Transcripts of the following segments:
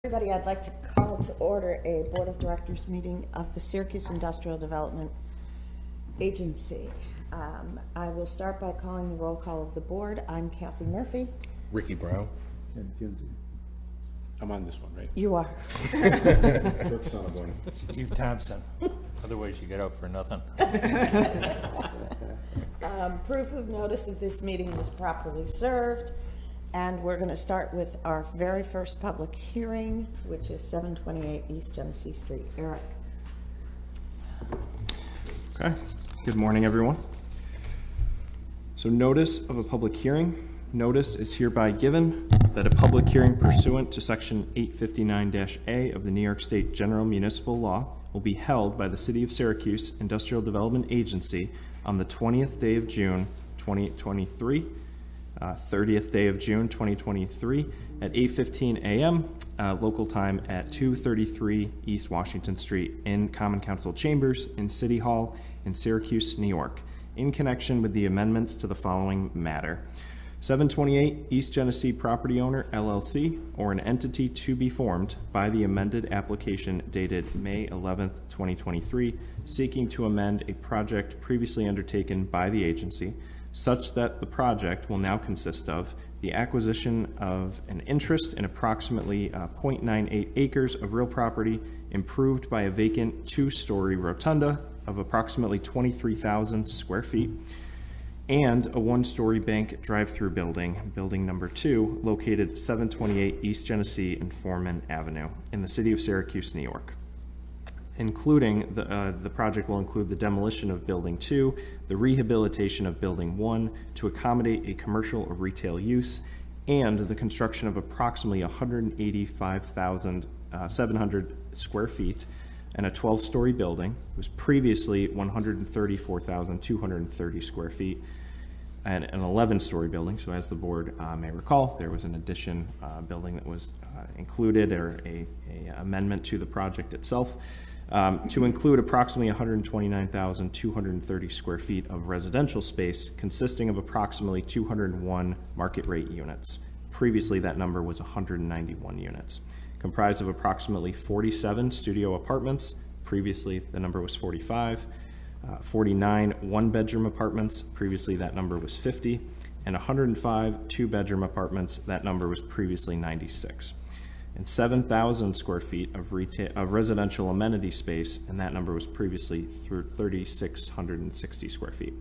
Everybody, I'd like to call to order a Board of Directors meeting of the Syracuse Industrial Development Agency. I will start by calling the roll call of the board. I'm Kathy Murphy. Ricky Brown. Ed Kinsey. I'm on this one, right? You are. Kirk Sonneborn. Steve Thompson. Otherwise, you get out for nothing. Proof of notice of this meeting was properly served, and we're going to start with our very first public hearing, which is 728 East Genesee Street. Eric. Okay, good morning, everyone. So notice of a public hearing. Notice is hereby given that a public hearing pursuant to Section 859-A of the New York State General Municipal Law will be held by the City of Syracuse Industrial Development Agency on the 20th day of June 2023, 30th day of June 2023 at 8:15 a.m. Local time at 233 East Washington Street in Common Council Chambers in City Hall in Syracuse, New York, in connection with the amendments to the following matter. 728 East Genesee Property Owner, LLC, or an entity to be formed by the amended application dated May 11th, 2023, seeking to amend a project previously undertaken by the agency, such that the project will now consist of the acquisition of an interest in approximately 0.98 acres of real property improved by a vacant two-story rotunda of approximately 23,000 square feet, and a one-story bank drive-through building, building number 2, located 728 East Genesee and Foreman Avenue in the city of Syracuse, New York. Including, the project will include the demolition of Building 2, the rehabilitation of Building 1 to accommodate a commercial or retail use, and the construction of approximately 185,700 square feet and a 12-story building. It was previously 134,230 square feet and an 11-story building. So as the board may recall, there was an addition building that was included, or a amendment to the project itself, to include approximately 129,230 square feet of residential space consisting of approximately 201 market rate units. Previously, that number was 191 units. Comprised of approximately 47 studio apartments. Previously, the number was 45. 49 one-bedroom apartments. Previously, that number was 50. And 105 two-bedroom apartments. That number was previously 96. And 7,000 square feet of residential amenity space, and that number was previously 3,660 square feet.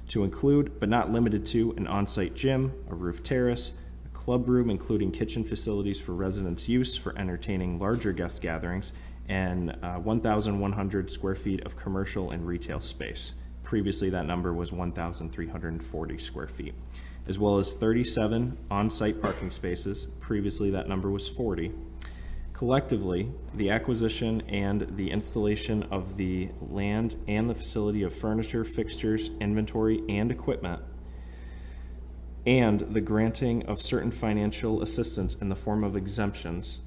To include, but not limited to, an on-site gym, a roof terrace, club room including kitchen facilities for residents' use for entertaining larger guest gatherings, and 1,100 square feet of commercial and retail space. Previously, that number was 1,340 square feet, as well as 37 on-site parking spaces. Previously, that number was 40. Collectively, the acquisition and the installation of the land and the facility of furniture, fixtures, inventory, and equipment, and the granting of certain financial assistance in the form of exemptions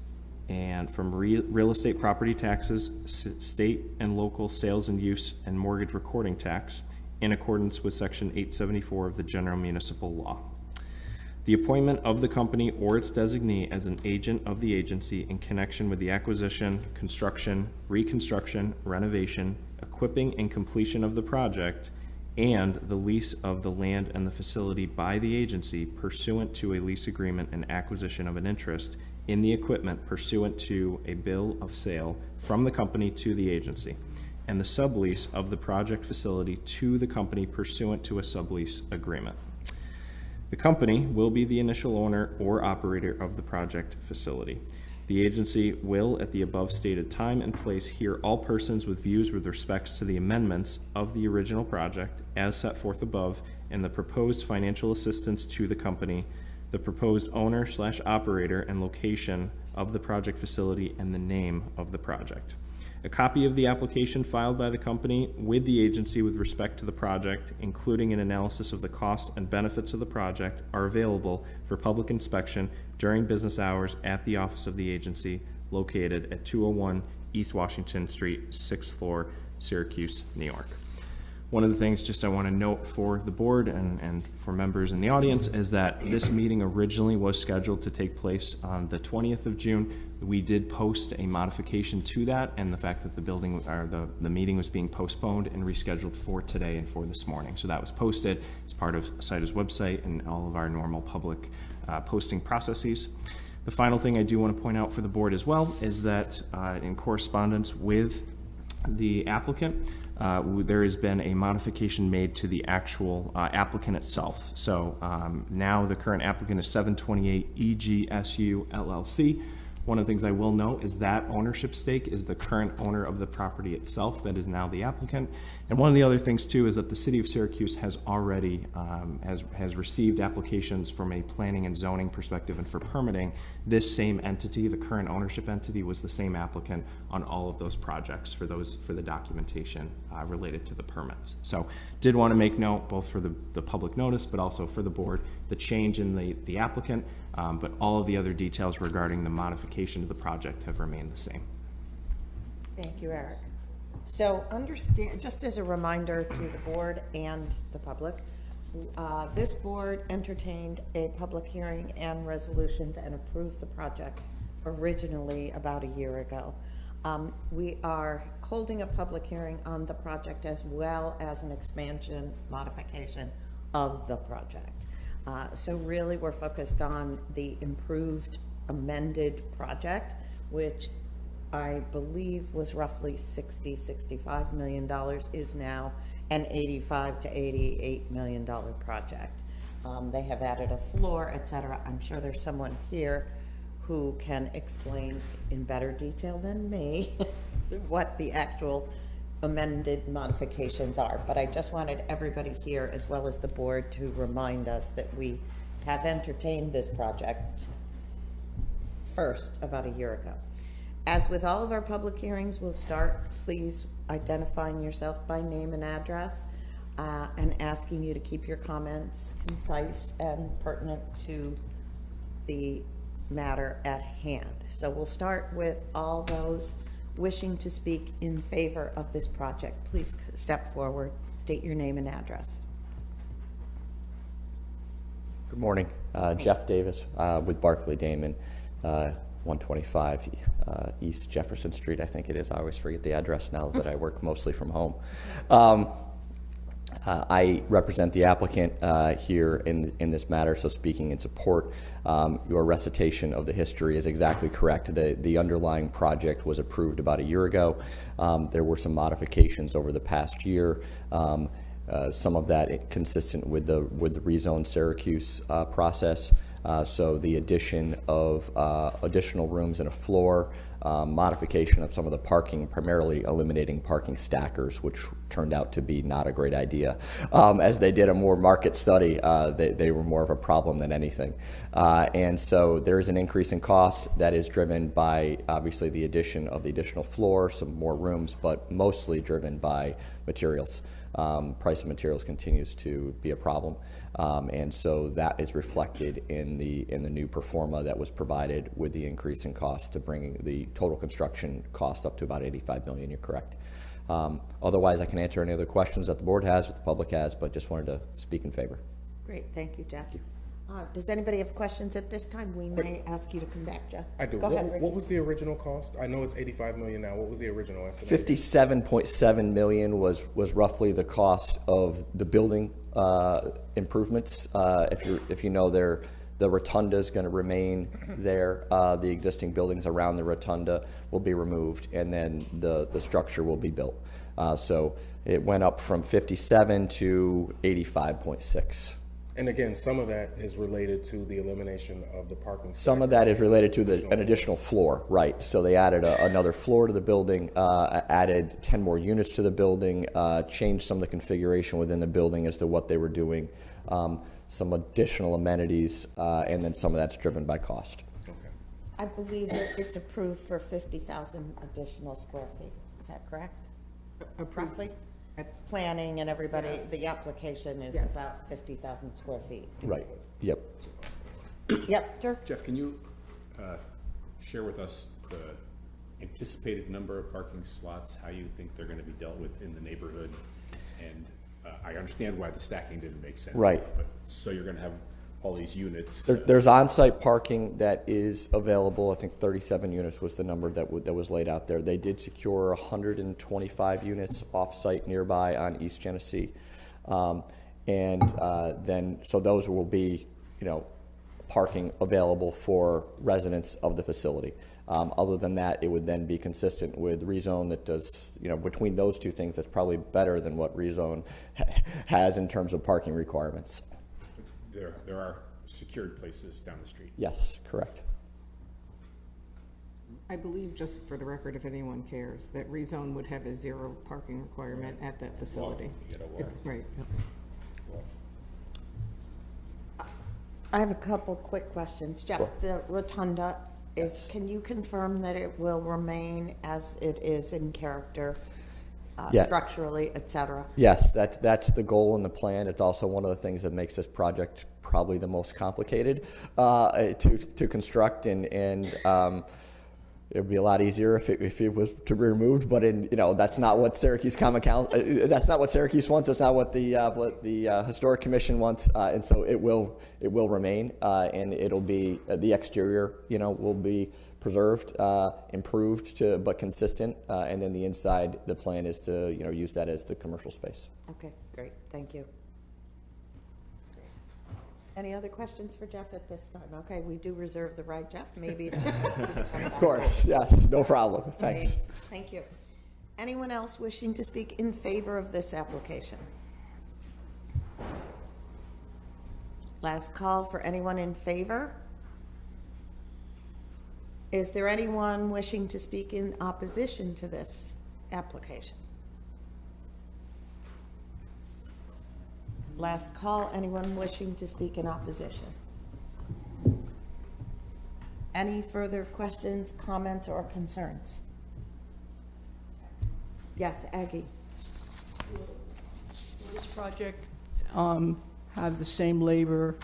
and from real estate property taxes, state and local sales and use and mortgage recording tax in accordance with Section 874 of the General Municipal Law. The appointment of the company or its designee as an agent of the agency in connection with the acquisition, construction, reconstruction, renovation, equipping, and completion of the project, and the lease of the land and the facility by the agency pursuant to a lease agreement and acquisition of an interest in the equipment pursuant to a bill of sale from the company to the agency, and the sublease of the project facility to the company pursuant to a sublease agreement. The company will be the initial owner or operator of the project facility. The agency will, at the above stated time and place, hear all persons with views with respects to the amendments of the original project as set forth above, and the proposed financial assistance to the company, the proposed owner/operator and location of the project facility, and the name of the project. A copy of the application filed by the company with the agency with respect to the project, including an analysis of the costs and benefits of the project, are available for public inspection during business hours at the office of the agency located at 201 East Washington Street, 6th floor, Syracuse, New York. One of the things just I want to note for the board and for members in the audience is that this meeting originally was scheduled to take place on the 20th of June. We did post a modification to that, and the fact that the meeting was being postponed and rescheduled for today and for this morning. So that was posted as part of CITA's website and all of our normal public posting processes. The final thing I do want to point out for the board as well is that in correspondence with the applicant, there has been a modification made to the actual applicant itself. So now the current applicant is 728 EGSU LLC. One of the things I will note is that ownership stake is the current owner of the property itself that is now the applicant. And one of the other things too is that the city of Syracuse has already has received applications from a planning and zoning perspective and for permitting. This same entity, the current ownership entity, was the same applicant on all of those projects for the documentation related to the permits. So did want to make note both for the public notice but also for the board, the change in the applicant, but all of the other details regarding the modification of the project have remained the same. Thank you, Eric. So understand, just as a reminder to the board and the public, this board entertained a public hearing and resolutions and approved the project originally about a year ago. We are holding a public hearing on the project as well as an expansion modification of the project. So really we're focused on the improved amended project, which I believe was roughly $65 million, is now an $85 to $88 million project. They have added a floor, etc. I'm sure there's someone here who can explain in better detail than me what the actual amended modifications are. But I just wanted everybody here, as well as the board, to remind us that we have entertained this project first about a year ago. As with all of our public hearings, we'll start, please, identifying yourself by name and address, and asking you to keep your comments concise and pertinent to the matter at hand. So we'll start with all those wishing to speak in favor of this project. Please step forward, state your name and address. Good morning. Jeff Davis with Barclay Damon, 125 East Jefferson Street, I think it is. I always forget the address now that I work mostly from home. I represent the applicant here in this matter, so speaking in support, your recitation of the history is exactly correct. The underlying project was approved about a year ago. There were some modifications over the past year. Some of that consistent with the rezone Syracuse process. So the addition of additional rooms and a floor, modification of some of the parking, primarily eliminating parking stackers, which turned out to be not a great idea. As they did a more market study, they were more of a problem than anything. And so there is an increase in cost that is driven by, obviously, the addition of the additional floor, some more rooms, but mostly driven by materials. Price of materials continues to be a problem, and so that is reflected in the new pro forma that was provided with the increase in cost to bringing the total construction cost up to about $85 million. You're correct. Otherwise, I can answer any other questions that the board has, or the public has, but just wanted to speak in favor. Great, thank you, Jeff. Does anybody have questions at this time? We may ask you to come back, Jeff. I do. Go ahead, Richie. What was the original cost? I know it's $85 million now. What was the original estimate? $57.7 million was roughly the cost of the building improvements. If you know, the rotunda is going to remain there. The existing buildings around the rotunda will be removed, and then the structure will be built. So it went up from 57 to 85.6. And again, some of that is related to the elimination of the parking. Some of that is related to an additional floor, right? So they added another floor to the building, added 10 more units to the building, changed some of the configuration within the building as to what they were doing, some additional amenities, and then some of that's driven by cost. Okay. I believe that it's approved for 50,000 additional square feet. Is that correct? Roughly? Planning and everybody, the application is about 50,000 square feet. Right. Yep. Yep, Dirk? Jeff, can you share with us the anticipated number of parking slots, how you think they're going to be dealt with in the neighborhood, and I understand why the stacking didn't make sense. Right. But, so you're gonna have all these units. There's on-site parking that is available. I think 37 units was the number that was laid out there. They did secure 125 units off-site nearby on East Genesee. Then, so those will be, parking available for residents of the facility. Other than that, it would then be consistent with rezone that does, between those two things, that's probably better than what rezone has in terms of parking requirements. There are secured places down the street. Yes, correct. I believe, just for the record, if anyone cares, that rezone would have a 0 parking requirement at that facility. Right. I have a couple quick questions. Jeff, the rotunda is, can you confirm that it will remain as it is in character, Yeah. structurally, et cetera? Yes, that's the goal and the plan. It's also one of the things that makes this project probably the most complicated to construct, and it would be a lot easier if it was to be removed. But that's not what Syracuse Common Council. That's not what Syracuse wants. That's not what the Historic Commission wants. And so it will remain, and it'll be the exterior. Will be preserved, improved but consistent, and then the inside. The plan is to use that as the commercial space. Okay, great, thank you. Any other questions for Jeff at this time? Okay, we do reserve the right, Jeff, maybe. Of course, yes, no problem. Thanks. Thank you. Anyone else wishing to speak in favor of this application? Last call for anyone in favor. Is there anyone wishing to speak in opposition to this application? Last call, anyone wishing to speak in opposition? Any further questions, comments, or concerns? Yes, Aggie. Will this project have the same labor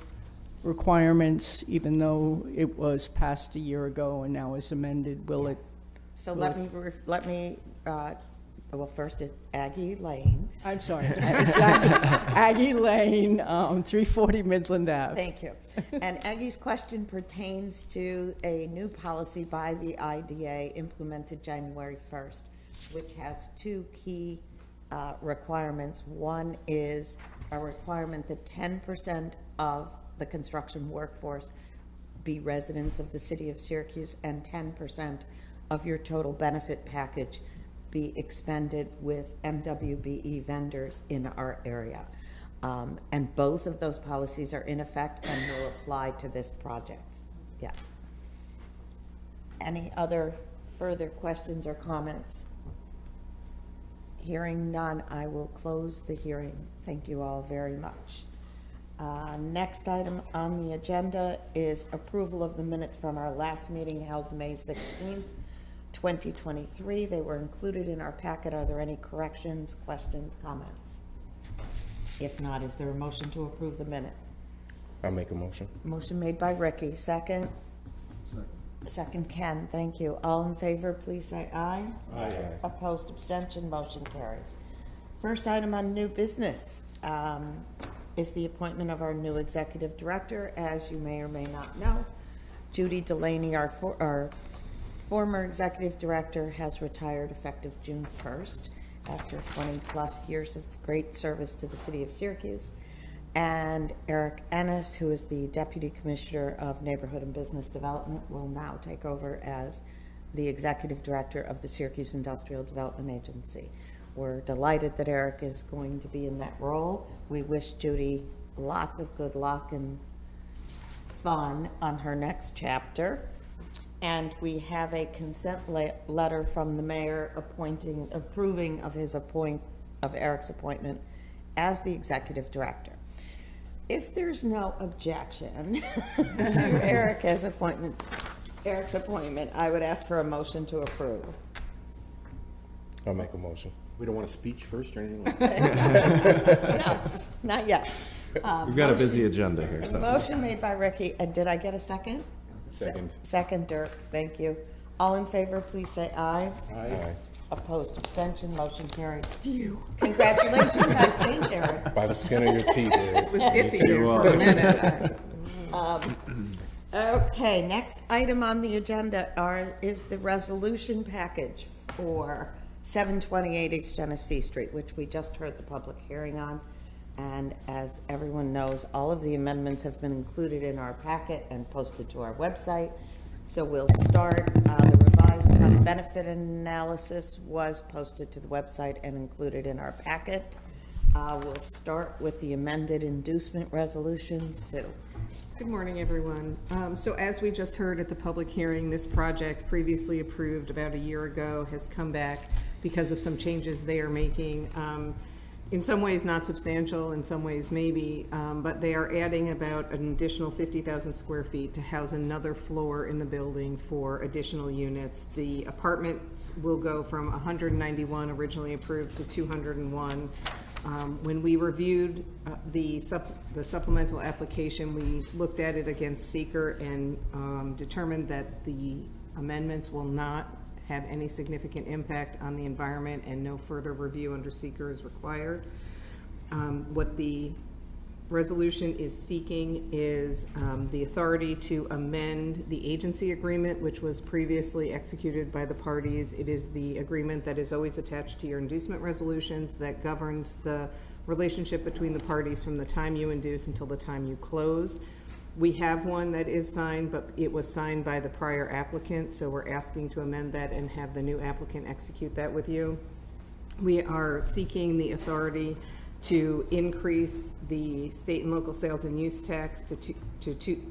requirements, even though it was passed a year ago and now is amended? Will it? So let me, well, first it's Aggie Lane. I'm sorry. It's Aggie Lane, 340 Midland Ave. Thank you. And Aggie's question pertains to a new policy by the IDA implemented January 1st, which has two key requirements. One is a requirement that 10% of the construction workforce be residents of the city of Syracuse, and 10% of your total benefit package be expended with MWBE vendors in our area. And both of those policies are in effect and will apply to this project. Yes. Any other further questions or comments? Hearing none, I will close the hearing. Thank you all very much. Next item on the agenda is approval of the minutes from our last meeting held May 16th, 2023. They were included in our packet. Are there any corrections, questions, comments? If not, is there a motion to approve the minutes? I'll make a motion. Motion made by Ricky. Second? Second, Ken. Thank you. All in favor, please say aye. Aye. Opposed, abstention, motion carries. First item on new business is the appointment of our new executive director. As you may or may not know, Judy Delaney, our former executive director, has retired effective June 1st after 20 plus years of great service to the city of Syracuse. And Eric Ennis, who is the Deputy Commissioner of Neighborhood and Business Development, will now take over as the Executive Director of the Syracuse Industrial Development Agency. We're delighted that Eric is going to be in that role. We wish Judy lots of good luck and fun on her next chapter. And we have a consent letter from the mayor approving of Eric's appointment as the Executive Director. If there's no objection to Eric's appointment, I would ask for a motion to approve. I'll make a motion. We don't want a speech first or anything like that? No, not yet. We've got a busy agenda here, so. Motion made by Ricky, and did I get a second? Second. Second, Dirk, thank you. All in favor, please say aye. Aye. Opposed, abstention, motion carried. Congratulations, I think, Eric. By the skin of your teeth, It was iffy there for a minute. Okay, next item on the agenda is the resolution package for 728 East Genesee Street, which we just heard the public hearing on. And as everyone knows, all of the amendments have been included in our packet and posted to our website. So we'll start, the revised cost-benefit analysis was posted to the website and included in our packet. We'll start with the amended inducement resolution. Sue. Good morning, everyone. So as we just heard at the public hearing, this project previously approved about a year ago has come back because of some changes they are making. In some ways not substantial, in some ways maybe, but they are adding about an additional 50,000 square feet to house another floor in the building for additional units. The apartments will go from 191 originally approved to 201. When we reviewed the supplemental application, we looked at it against seeker and determined that the amendments will not have any significant impact on the environment and no further review under seeker is required. What the resolution is seeking is the authority to amend the agency agreement, which was previously executed by the parties. It is the agreement that is always attached to your inducement resolutions that governs the relationship between the parties from the time you induce until the time you close. We have one that is signed, but it was signed by the prior applicant, so we're asking to amend that and have the new applicant execute that with you. We are seeking the authority to increase the state and local sales and use tax to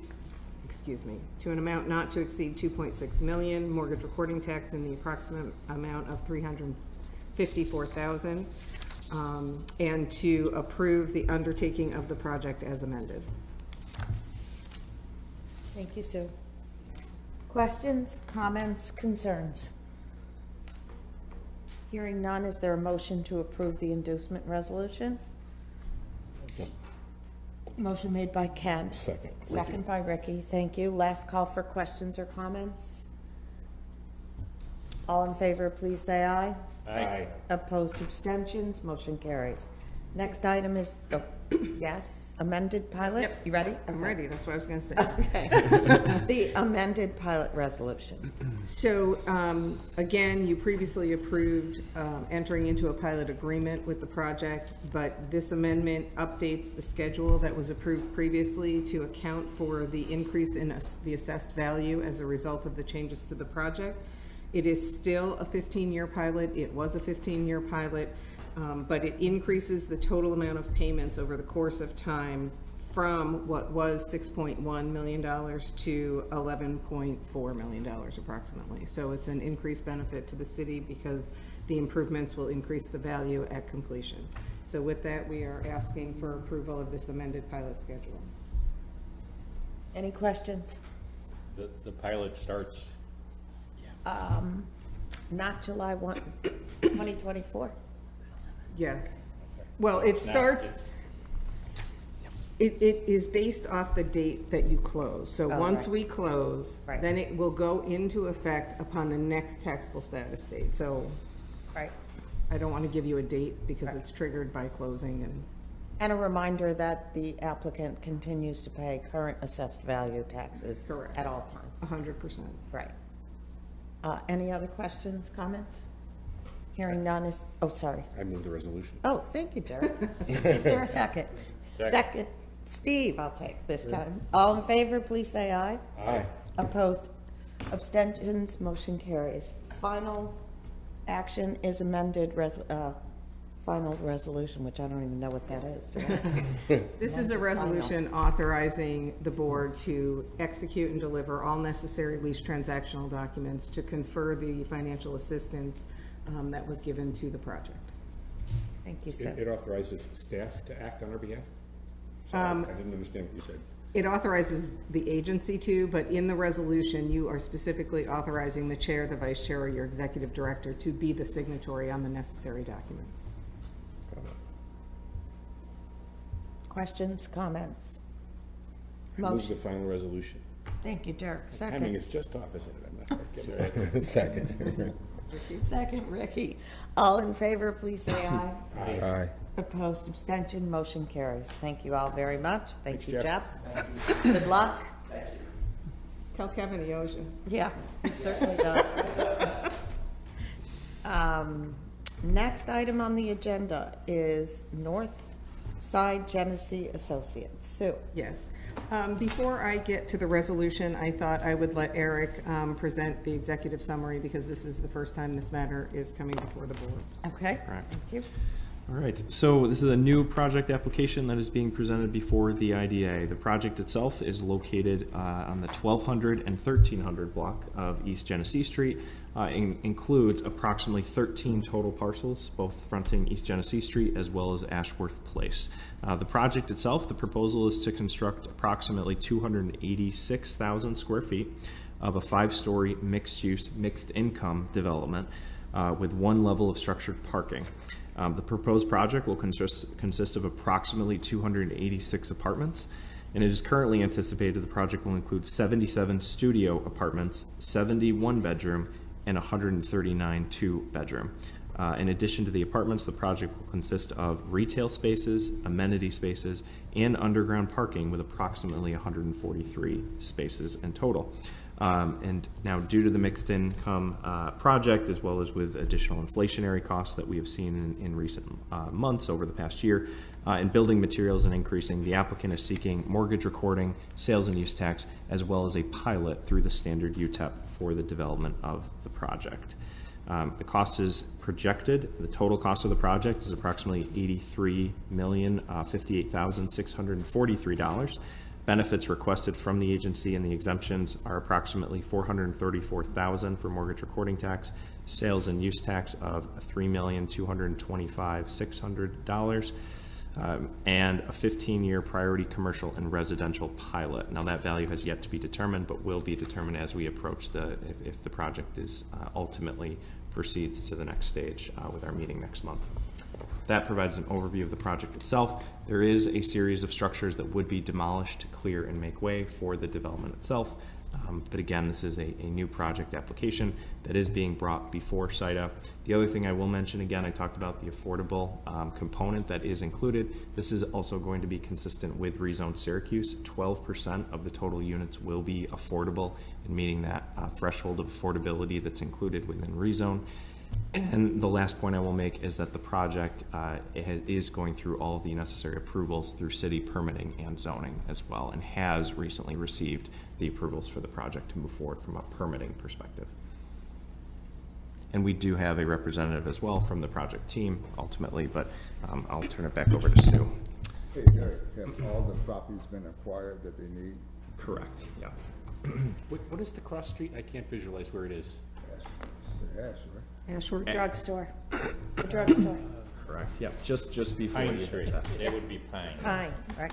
an amount not to exceed 2.6 million, mortgage recording tax in the approximate amount of 354,000, and to approve the undertaking of the project as amended. Thank you, Sue. Questions, comments, concerns? Hearing none, is there a motion to approve the inducement resolution? Motion made by Ken. Second. Second by Ricky. Thank you. Last call for questions or comments. All in favor, please say aye. Aye. Opposed, abstentions, motion carries. Next item is, yes, amended pilot. Yep. You ready? I'm ready, that's what I was gonna say. Okay. The amended pilot resolution. So, again, you previously approved entering into a pilot agreement with the project, but this amendment updates the schedule that was approved previously to account for the increase in the assessed value as a result of the changes to the project. It is still a 15-year pilot. It was a 15-year pilot, but it increases the total amount of payments over the course of time from what was $6.1 million to $11.4 million approximately. So it's an increased benefit to the city because the improvements will increase the value at completion. So with that, we are asking for approval of this amended pilot schedule. Any questions? The pilot starts, Not July 1, 2024. Yes. Well, it starts, it is based off the date that you close. So Oh, once right. we close, Right. then it will go into effect upon the next taxable status date. So Right. I don't want to give you a date because it's triggered by closing and. And a reminder that the applicant continues to pay current assessed value taxes. Correct. At all times. 100%. Right. Any other questions, comments? Hearing none is, oh, sorry. I move the resolution. Oh, thank you, Derek. Is there a second? Second. Steve, I'll take this time. All in favor, please say aye. Aye. Opposed? Abstentions? Motion carries. Final action is amended final resolution, which I don't even know what that is. Do I? This is a resolution authorizing the board to execute and deliver all necessary lease transactional documents to confer the financial assistance that was given to the project. Thank you, It sir. it authorizes staff to act on our behalf? Sorry, I didn't understand what you said. It authorizes the agency to, but in the resolution, you are specifically authorizing the chair, the vice chair, or your executive director to be the signatory on the necessary documents. Questions, comments? I move the Motion. final resolution. Thank you, Derek. Timing Second. is just off, isn't it? I'm not quite getting it right. Second. Second, Ricky. All in favor, please say aye. Aye. Opposed, abstention, motion carries. Thank you all very much. Thank you, Jeff. Jeff. Good luck. Tell Kevin he owes you. Yeah, he certainly does. Next item on the agenda is North Side Genesee Associates. Sue. Yes. Before I get to the resolution, I thought I would let Eric present the executive summary because this is the first time this matter is coming before the board. Okay, Correct. thank you. All right, so this is a new project application that is being presented before the IDA. The project itself is located on the 1200 and 1300 block of East Genesee Street. Includes approximately 13 total parcels, both fronting East Genesee Street as well as Ashworth Place. The project itself, the proposal is to construct approximately 286,000 square feet of a 5-story mixed-use, mixed-income development with one level of structured parking. The proposed project will consist of approximately 286 apartments, and it is currently anticipated the project will include 77 studio apartments, 70 one-bedroom, and 139 two-bedroom. In addition to the apartments, the project will consist of retail spaces, amenity spaces, and underground parking with approximately 143 spaces in total. And now, due to the mixed income project, as well as with additional inflationary costs that we have seen in recent months over the past year, in building materials and increasing, the applicant is seeking mortgage recording, sales and use tax, as well as a pilot through the standard UTEP for the development of the project. The cost is projected. The total cost of the project is approximately $83,058,643. Benefits requested from the agency and the exemptions are approximately $434,000 for mortgage recording tax, sales and use tax of $3,225,600, and a 15-year priority commercial and residential pilot. Now, that value has yet to be determined, but will be determined as we approach if the project is ultimately proceeds to the next stage with our meeting next month. That provides an overview of the project itself. There is a series of structures that would be demolished to clear and make way for the development itself. But again, this is a new project application that is being brought before SITA. The other thing I will mention, again, I talked about the affordable component that is included. This is also going to be consistent with Rezone Syracuse. 12% of the total units will be affordable in meeting that threshold of affordability that's included within Rezone. And the last point I will make is that the project is going through all of the necessary approvals through city permitting and zoning as well, and has recently received the approvals for the project to move forward from a permitting perspective. And we do have a representative as well from the project team ultimately, but I'll turn it back over to Sue. Hey, Eric, have all the properties been acquired that they need? Correct, yeah. What is the cross street? I can't visualize where it is. Yes, right? Ashworth. Drugstore. The drugstore. Correct, yeah, just before Pine you Street. hit that. It would be Pine. Pine, right.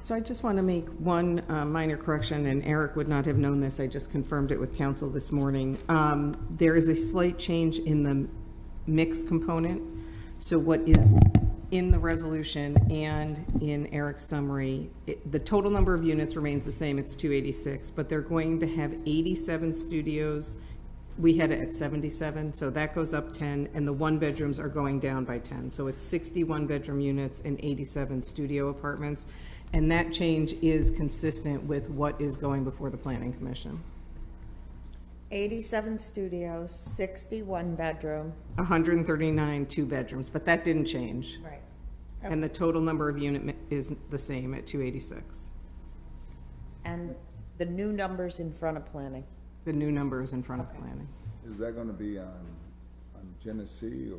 So I just want to make one minor correction, and Eric would not have known this. I just confirmed it with council this morning. There is a slight change in the mix component. So what is in the resolution and in Eric's summary, the total number of units remains the same. It's 286, but they're going to have 87 studios. We had it at 77, so that goes up 10, and the one-bedrooms are going down by 10. So it's 61 bedroom units and 87 studio apartments. And that change is consistent with what is going before the Planning Commission. 87 studios, 61 bedroom. 139 two-bedrooms, but that didn't change. Right. And the total number of unit is the same at 286. And the new numbers in front of planning. The new number is in front of Okay. planning. Is that gonna be on Genesee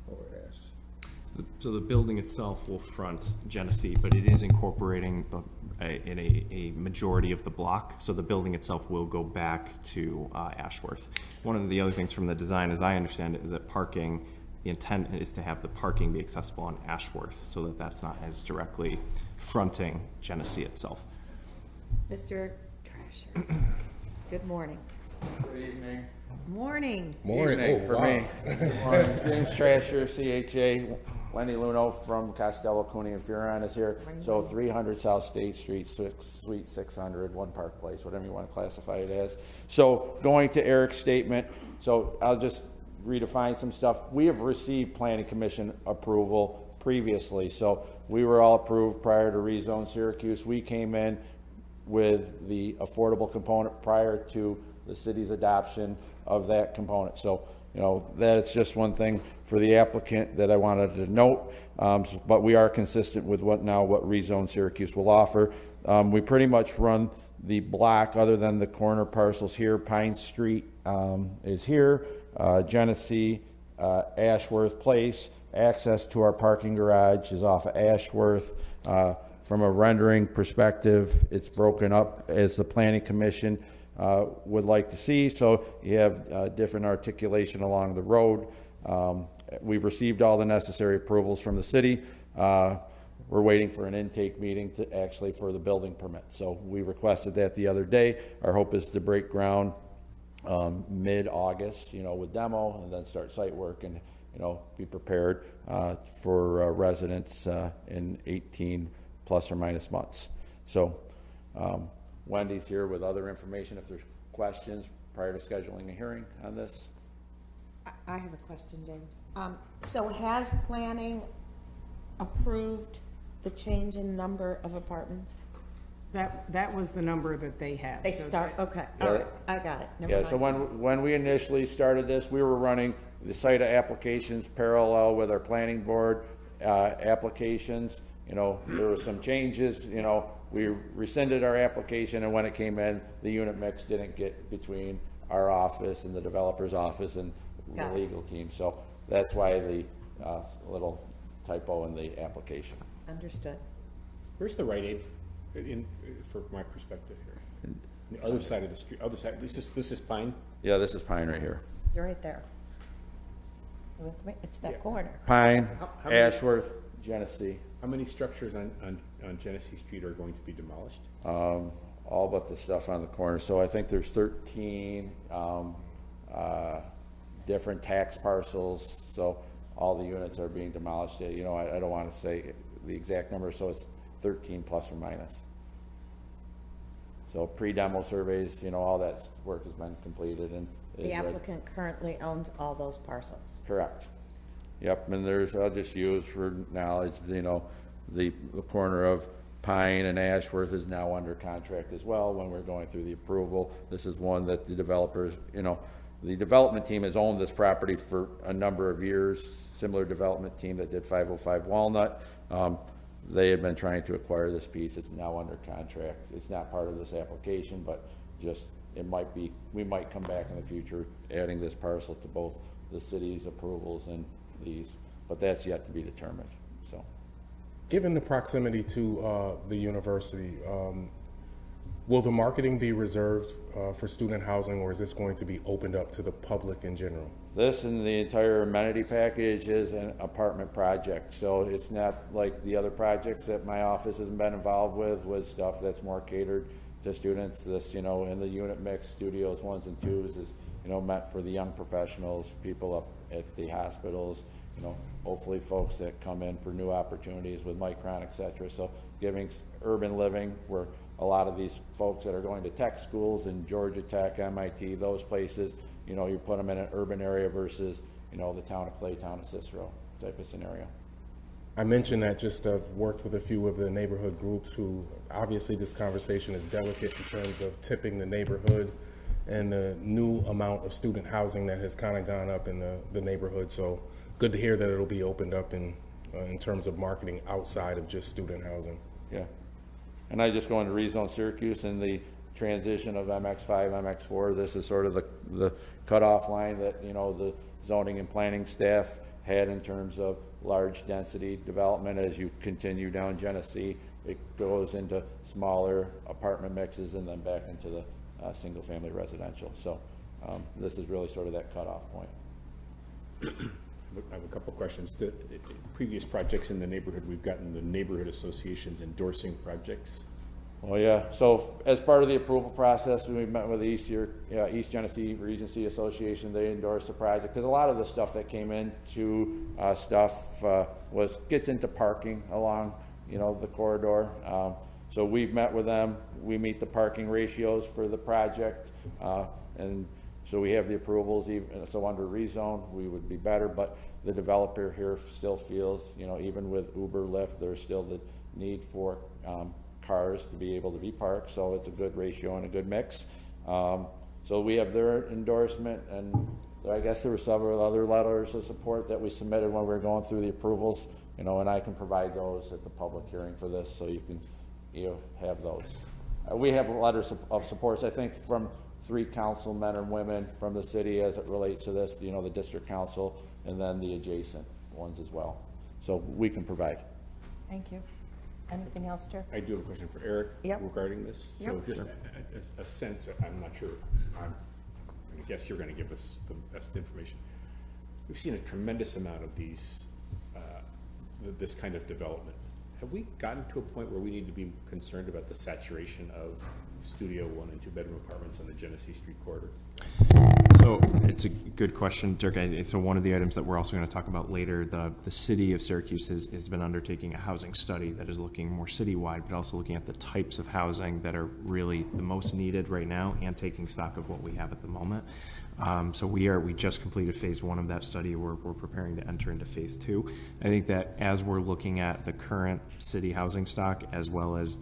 or S? So the building itself will front Genesee, but it is incorporating a majority of the block. So the building itself will go back to Ashworth. One of the other things from the design, as I understand it, is that parking, the intent is to have the parking be accessible on Ashworth so that that's not as directly fronting Genesee itself. Mr. Trasher, good morning. Good evening. Morning. Morning. Evening Oh, for wow. me. James Trasher, CHA, Wendy Luno from Costello, Cooney and Furon is here. So 300 South State Street, Suite 600, One Park Place, whatever you want to classify it as. So going to Eric's statement, so I'll just redefine some stuff. We have received Planning Commission approval previously, so we were all approved prior to rezone Syracuse. We came in with the affordable component prior to the city's adoption of that component. So, you know, that's just one thing for the applicant that I wanted to note, but we are consistent with what rezone Syracuse will offer. We pretty much run the block, other than the corner parcels here. Pine Street is here, Genesee, Ashworth Place. Access to our parking garage is off of Ashworth. From a rendering perspective, it's broken up as the Planning Commission would like to see. So you have different articulation along the road. We've received all the necessary approvals from the city. We're waiting for an intake meeting for the building permit. So we requested that the other day. Our hope is to break ground mid-August, you know, with demo, and then start site work and, you know, be prepared for residents in 18 plus or minus months. So Wendy's here with other information if there's questions prior to scheduling a hearing on this. I have a question, James. So has planning approved the change in number of apartments? That was the number that they had. They So start, okay, all right, I got it. Never Yeah, mind. so when we initially started this, we were running the site of applications parallel with our planning board applications. You know, there were some changes, you know, we rescinded our application, and when it came in, the unit mix didn't get between our office and the developer's office and the Got it. legal team. So that's why the little typo in the application. Understood. Where's the Rite Aid, for my perspective here? The other side of the street, other side, this is Pine? Yeah, this is Pine right here. You're right there. With me, it's that corner. Pine, How many- Ashworth, Genesee. How many structures on Genesee Street are going to be demolished? All but the stuff on the corner. So I think there's 13 different tax parcels. So all the units are being demolished. You know, I don't want to say the exact number, so it's 13 plus or minus. So pre-demo surveys, you know, all that work has been completed and is The ready. applicant currently owns all those parcels. Correct. Yep, and I'll just use for knowledge, you know, the corner of Pine and Ashworth is now under contract as well when we're going through the approval. This is one that the developers, you know, the development team has owned this property for a number of years, similar development team that did 505 Walnut. They had been trying to acquire this piece. It's now under contract. It's not part of this application, but just, we might come back in the future adding this parcel to both the city's approvals and these, but that's yet to be determined, so. Given the proximity to the university, will the marketing be reserved for student housing, or is this going to be opened up to the public in general? This and the entire amenity package is an apartment project, so it's not like the other projects that my office has been involved with stuff that's more catered to students. This, you know, in the unit mix, studios 1s and 2s is, you know, meant for the young professionals, people up at the hospitals, you know, hopefully folks that come in for new opportunities with Micron, et cetera. So giving urban living for a lot of these folks that are going to tech schools in Georgia Tech, MIT, those places, you know, you put them in an urban area versus, you know, the town of Clay, town of Cicero type of scenario. I mentioned that just I've worked with a few of the neighborhood groups who, obviously this conversation is delicate in terms of tipping the neighborhood and the new amount of student housing that has kind of gone up in the neighborhood. So good to hear that it'll be opened up in terms of marketing outside of just student housing. Yeah. And I just go into rezone Syracuse and the transition of MX5, MX4. This is sort of the cutoff line that, you know, the zoning and planning staff had in terms of large density development. As you continue down Genesee, it goes into smaller apartment mixes and then back into the single family residential. So this is really sort of that cutoff point. I have a couple of questions. The previous projects in the neighborhood, we've gotten the neighborhood associations endorsing projects. Well, yeah, so as part of the approval process, we met with the East Genesee Regency Association. They endorsed the project, because a lot of the stuff that came into gets into parking along, the corridor. So we've met with them. We meet the parking ratios for the project, and so we have the approvals. So under rezone, we would be better, but the developer here still feels, even with Uber, Lyft, there's still the need for cars to be able to be parked, so it's a good ratio and a good mix. So we have their endorsement, and I guess there were several other letters of support that we submitted when we were going through the approvals, and I can provide those at the public hearing for this, so you can have those. We have letters of support, I think, from 3 councilmen and women from the city as it relates to this, the district council, and then the adjacent ones as well. So we can provide. Thank you. Anything else, Chair? I do have a question for Eric Yep. regarding this. So Yep. just a sense, I'm not sure, I guess you're gonna give us the best information. We've seen a tremendous amount of these, this kind of development. Have we gotten to a point where we need to be concerned about the saturation of studio 1 and 2 bedroom apartments on the Genesee Street corridor? So it's a good question, Dirk. So one of the items that we're also going to talk about later, the city of Syracuse has been undertaking a housing study that is looking more citywide, but also looking at the types of housing that are really the most needed right now and taking stock of what we have at the moment. So we just completed phase 1 of that study. We're preparing to enter into phase 2. I think that as we're looking at the current city housing stock as well as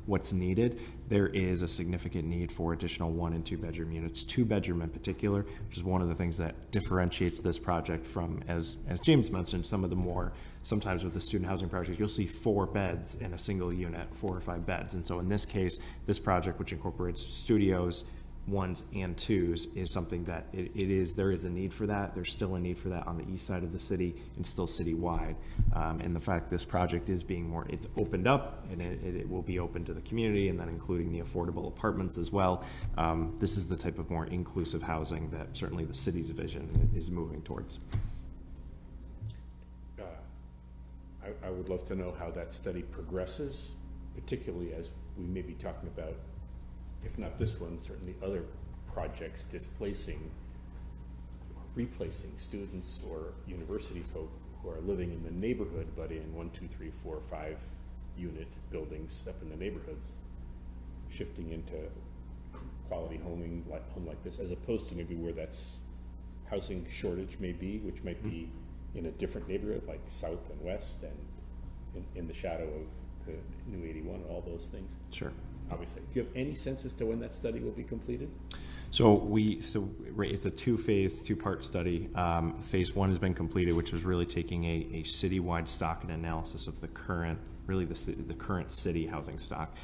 what's needed, there is a significant need for additional 1 and 2 bedroom units, 2 bedroom in particular, which is one of the things that differentiates this project from, as James mentioned, some of the more, sometimes with the student housing project, you'll see 4 beds in a single unit, 4 or 5 beds. And so in this case, this project, which incorporates studios, 1s and 2s, is something that there is a need for that. There's still a need for that on the east side of the city and still citywide. And the fact this project is being it's opened up, and it will be open to the community, and then including the affordable apartments as well. This is the type of more inclusive housing that certainly the city's vision is moving towards. I would love to know how that study progresses, particularly as we may be talking about, if not this one, certainly other projects displacing or replacing students or university folk who are living in the neighborhood, but in 1, 2, 3, 4, 5 unit buildings up in the neighborhoods, shifting into quality home like this, as opposed to maybe where that's housing shortage may be, which might be in a different neighborhood like south and west and in the shadow of the new 81 and all those things. Sure. Obviously, do you have any sense as to when that study will be completed? So it's a 2-part study. Phase 1 has been completed, which was really taking a citywide stock and analysis of the current city housing stock.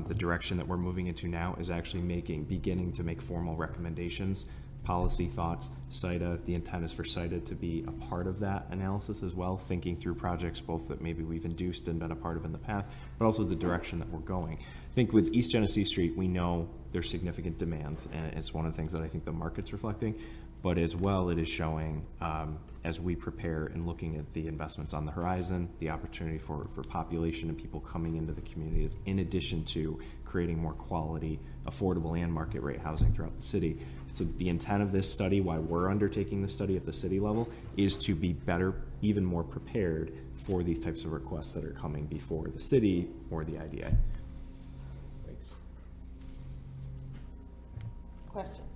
The direction that we're moving into now is actually beginning to make formal recommendations, policy thoughts. CITA, the intent is for CITA to be a part of that analysis as well, thinking through projects both that maybe we've induced and been a part of in the past, but also the direction that we're going. I think with East Genesee Street, we know there's significant demands, and it's one of the things that I think the market's reflecting, but as well it is showing, as we prepare and looking at the investments on the horizon, the opportunity for population and people coming into the communities, in addition to creating more quality, affordable, and market rate housing throughout the city. So the intent of this study, why we're undertaking the study at the city level, is to be better, even more prepared for these types of requests that are coming before the city or the IDA. Thanks. Questions?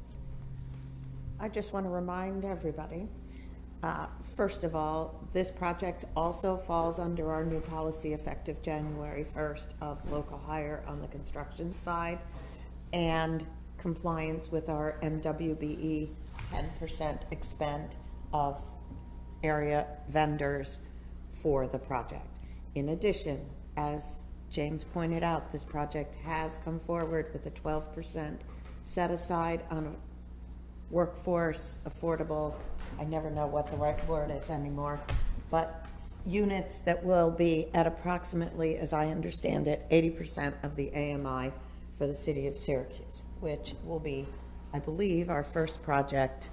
I just want to remind everybody, first of all, this project also falls under our new policy effective January 1st of local hire on the construction side and compliance with our MWBE 10% expend of area vendors for the project. In addition, as James pointed out, this project has come forward with a 12% set aside on a workforce, affordable, I never know what the right word is anymore, but units that will be at approximately, as I understand it, 80% of the AMI for the city of Syracuse, which will be, I believe, our first project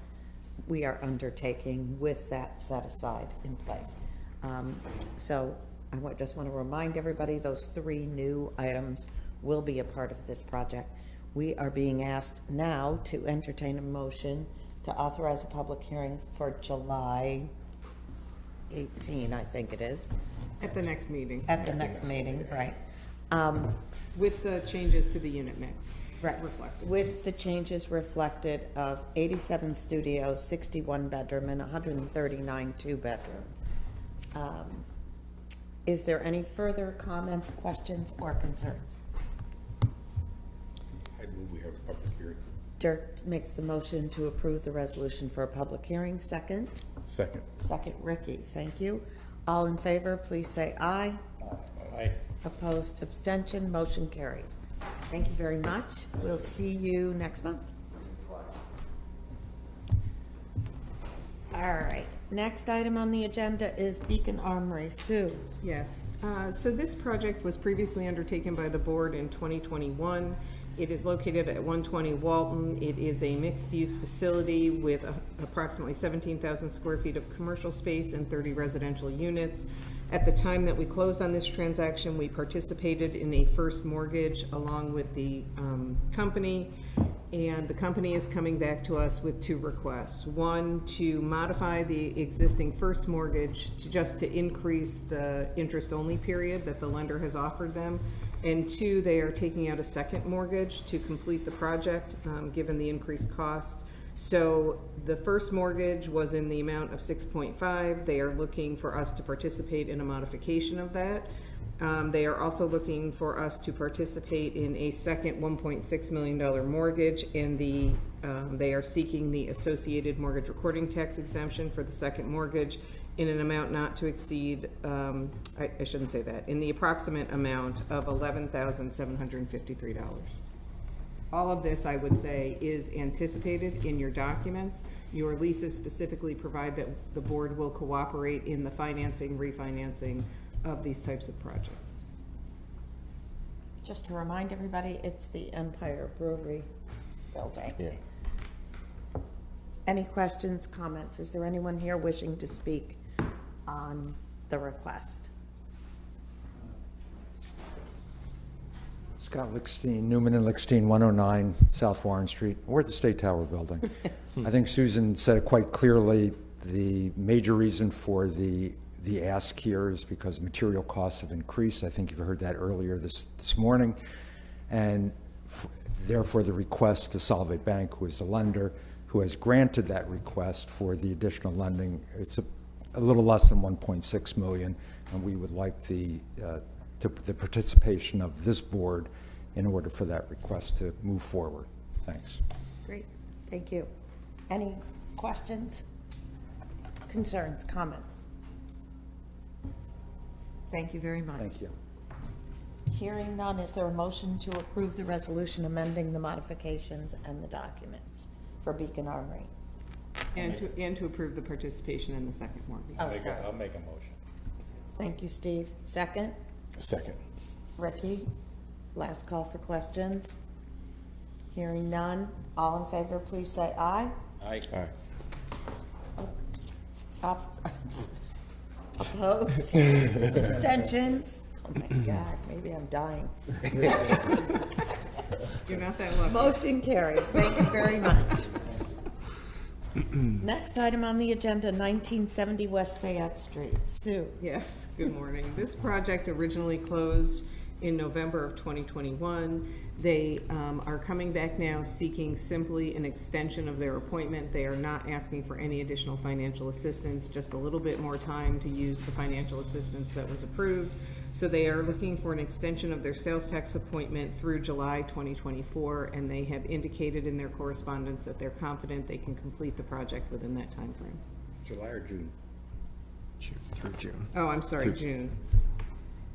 we are undertaking with that set aside in place. So I just want to remind everybody those 3 new items will be a part of this project. We are being asked now to entertain a motion to authorize a public hearing for July 18, I think it is, At the next meeting, at the next meeting, right? with the changes to the unit mix. Right, Reflected. with the changes reflected of 87 studios, 61 bedroom, and 139 two-bedroom. Is there any further comments, questions, or concerns? I'd move we have a public hearing. Dirk makes the motion to approve the resolution for a public hearing. Second? Second. Second, Ricky. Thank you. All in favor, please say aye. Aye. Opposed, abstention, motion carries. Thank you very much. We'll see you next month. All right, next item on the agenda is Beacon Armory. Sue? Yes, so this project was previously undertaken by the board in 2021. It is located at 120 Walton. It is a mixed-use facility with approximately 17,000 square feet of commercial space and 30 residential units. At the time that we closed on this transaction, we participated in a first mortgage along with the company, and the company is coming back to us with two requests. One, to modify the existing first mortgage just to increase the interest-only period that the lender has offered them. And two, they are taking out a second mortgage to complete the project, given the increased cost. So the first mortgage was in the amount of 6.5. They are looking for us to participate in a modification of that. They are also looking for us to participate in a second $1.6 million mortgage, and they are seeking the associated mortgage recording tax exemption for the second mortgage in an amount not to exceed, I shouldn't say that, in the approximate amount of $11,753. All of this, I would say, is anticipated in your documents. Your leases specifically provide that the board will cooperate in the financing, refinancing of these types of projects. Just to remind everybody, it's the Empire Brewery building. Yeah. Any questions, comments? Is there anyone here wishing to speak on the request? Scott Lickstein, Newman and Lickstein, 109 South Warren Street. We're at the State Tower building. I think Susan said it quite clearly. The major reason for the ask here is because material costs have increased. I think you've heard that earlier this morning. And therefore, the request to Solvay Bank, who is the lender, who has granted that request for the additional lending, it's a little less than 1.6 million, and we would like the participation of this board in order for that request to move forward. Thanks. Great, thank you. Any questions, concerns, comments? Thank you very much. Thank you. Hearing none, is there a motion to approve the resolution amending the modifications and the documents for Beacon Armory? And to approve the participation in the second mortgage. Oh, sorry. I'll make a motion. Thank you, Steve. Second? Second. Ricky, last call for questions. Hearing none, all in favor, please say aye. Aye. Aye. Opposed? Abstentions? Oh my God, maybe I'm dying. You're not that lucky. Motion carries. Thank you very much. Next item on the agenda, 1970 West Fayette Street. Sue. Yes, good morning. This project originally closed in November of 2021. They are coming back now seeking simply an extension of their appointment. They are not asking for any additional financial assistance, just a little bit more time to use the financial assistance that was approved. So they are looking for an extension of their sales tax appointment through July 2024, and they have indicated in their correspondence that they're confident they can complete the project within that time frame. July or June? Through June. Oh, I'm sorry, June.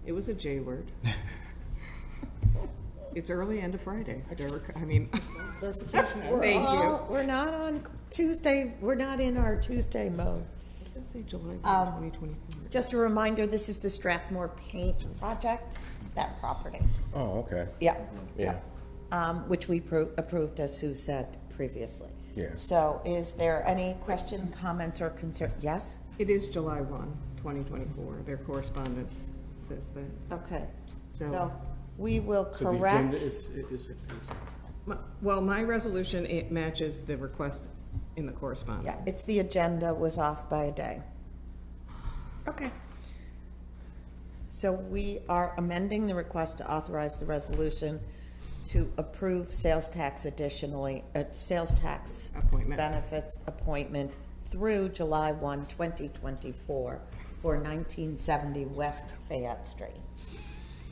It was a J word. It's early end of Friday. I mean, thank you. We're not on Tuesday, we're not in our Tuesday mode. Let's say July 2024. Just a reminder, this is the Strathmore Paint Project, that property. Oh, okay. Yeah. Yeah. Which we approved, as Sue said previously. Yeah. So is there any question, comments, or concern? Yes? It is July 1, 2024. Their correspondence says that. Okay. So- So We will So the agenda correct, is Well, my resolution, it matches the request in the correspondence. yeah, it's the agenda was off by a day. Okay. So we are amending the request to authorize the resolution to approve sales tax sales tax Appointment. benefits appointment through July 1, 2024 for 1970 West Fayette Street.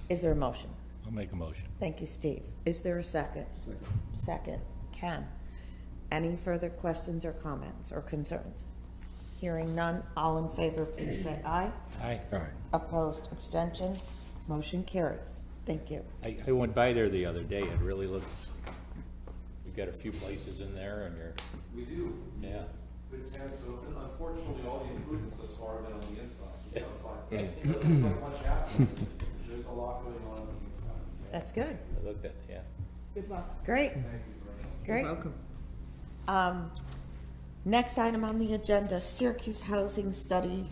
Is there a motion? I'll make a motion. Thank you, Steve. Is there a second? Second. Second. Ken. Any further questions or comments or concerns? Hearing none, all in favor, please say aye. Aye. All right. Opposed, abstention, motion carries. Thank you. I went by there the other day, it really looks, you've got a few places in there and you're, We do. yeah. Good tenants open. Unfortunately, all the improvements thus far have been on the inside. The outside, it doesn't look like much happening. There's a lot going on the inside. That's good. I looked at, yeah. Good luck. Great. Thank you very much. Great. You're welcome. Next item on the agenda, Syracuse Housing Study,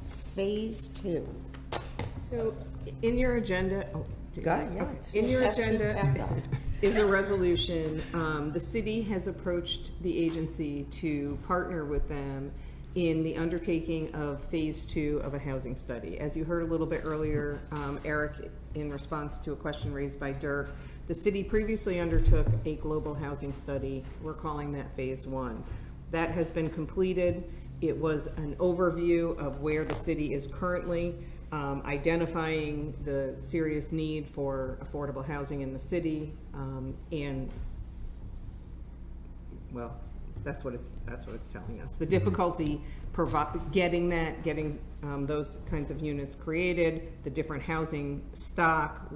Phase 2. So in your agenda, Good, yeah. okay. it's In your necessity agenda adds up. is a resolution. The city has approached the agency to partner with them in the undertaking of Phase 2 of a housing study. As you heard a little bit earlier, Eric, in response to a question raised by Dirk, the city previously undertook a global housing study. We're calling that Phase 1. That has been completed. It was an overview of where the city is currently, identifying the serious need for affordable housing in the city, and, well, that's what it's telling us. The difficulty getting those kinds of units created, the different housing stock,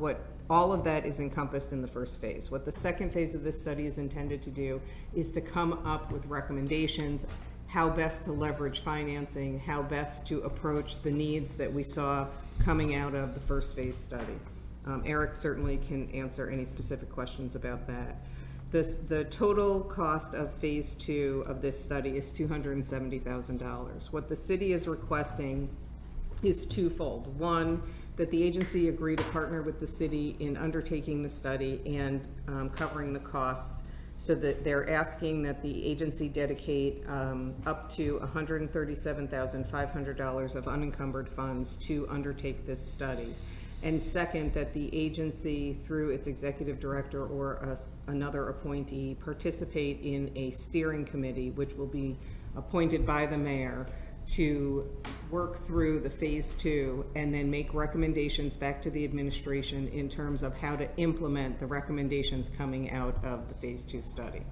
all of that is encompassed in the first phase. What the second phase of this study is intended to do is to come up with recommendations, how best to leverage financing, how best to approach the needs that we saw coming out of the first phase study. Eric certainly can answer any specific questions about that. The total cost of Phase 2 of this study is $270,000. What the city is requesting is twofold. One, that the agency agree to partner with the city in undertaking the study and covering the costs, so that they're asking that the agency dedicate up to $137,500 of unencumbered funds to undertake this study. And second, that the agency, through its executive director or another appointee, participate in a steering committee, which will be appointed by the mayor, to work through the Phase 2 and then make recommendations back to the administration in terms of how to implement the recommendations coming out of the Phase 2 study.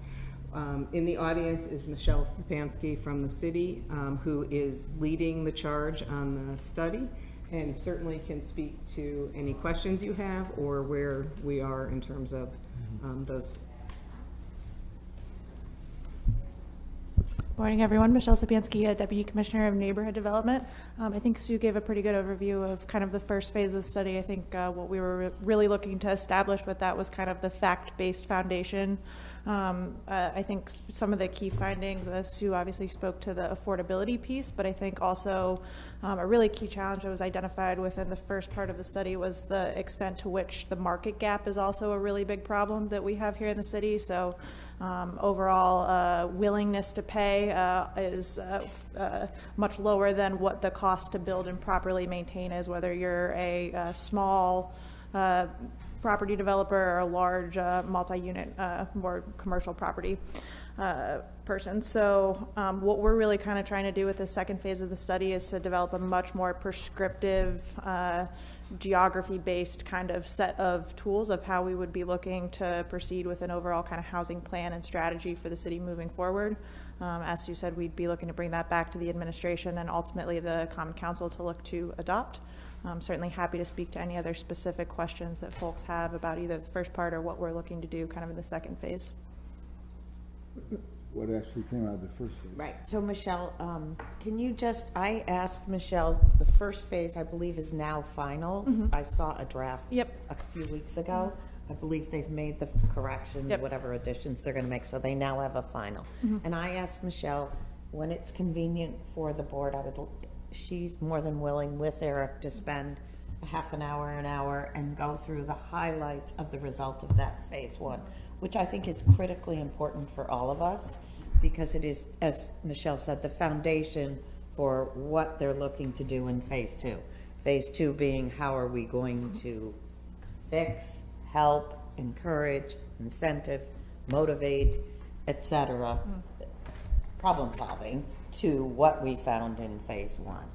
In the audience is Michelle Stepanski from the city, who is leading the charge on the study and certainly can speak to any questions you have or where we are in terms of those. Morning, everyone. Michelle Sapiansky, Deputy Commissioner of Neighborhood Development. I think Sue gave a pretty good overview of kind of the first phase of the study. I think what we were really looking to establish with that was kind of the fact-based foundation. I think some of the key findings, Sue obviously spoke to the affordability piece, but I think also a really key challenge that was identified within the first part of the study was the extent to which the market gap is also a really big problem that we have here in the city. So overall willingness to pay is much lower than what the cost to build and properly maintain is, whether you're a small property developer or a large multi-unit, more commercial property person. So what we're really kind of trying to do with the second phase of the study is to develop a much more prescriptive, geography-based kind of set of tools of how we would be looking to proceed with an overall kind of housing plan and strategy for the city moving forward. As you said, we'd be looking to bring that back to the administration and ultimately the Common Council to look to adopt. I'm certainly happy to speak to any other specific questions that folks have about either the first part or what we're looking to do kind of in the second phase. What actually came out of the first phase? Right, so Michelle, can you I asked Michelle, the first phase I believe is now final. I saw a draft a few weeks ago. I believe they've made the corrections, whatever additions they're gonna make, so they now have a final. And I asked Michelle, when it's convenient for the board, she's more than willing with Eric to spend a half an hour, and go through the highlights of the result of that phase one, which I think is critically important for all of us, because it is, as Michelle said, the foundation for what they're looking to do in phase two. Phase two being, how are we going to fix, help, encourage, incentive, motivate, etc., problem solving to what we found in phase one.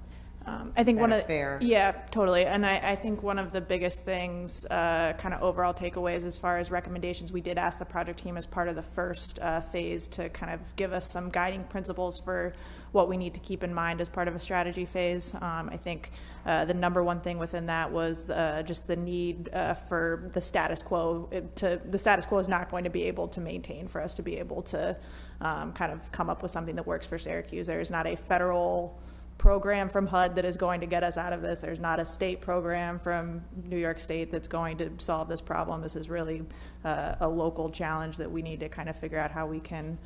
I think Is one that of fair? yeah, totally, and I think one of the biggest things, kind of overall takeaways as far as recommendations, we did ask the project team as part of the first phase to kind of give us some guiding principles for what we need to keep in mind as part of a strategy phase. I think the number one thing within that was just the need for the status quo. The status quo is not going to be able to maintain for us to be able to kind of come up with something that works for Syracuse. There is not a federal program from HUD that is going to get us out of this. There's not a state program from New York State that's going to solve this problem. This is really a local challenge that we need to kind of figure out how we can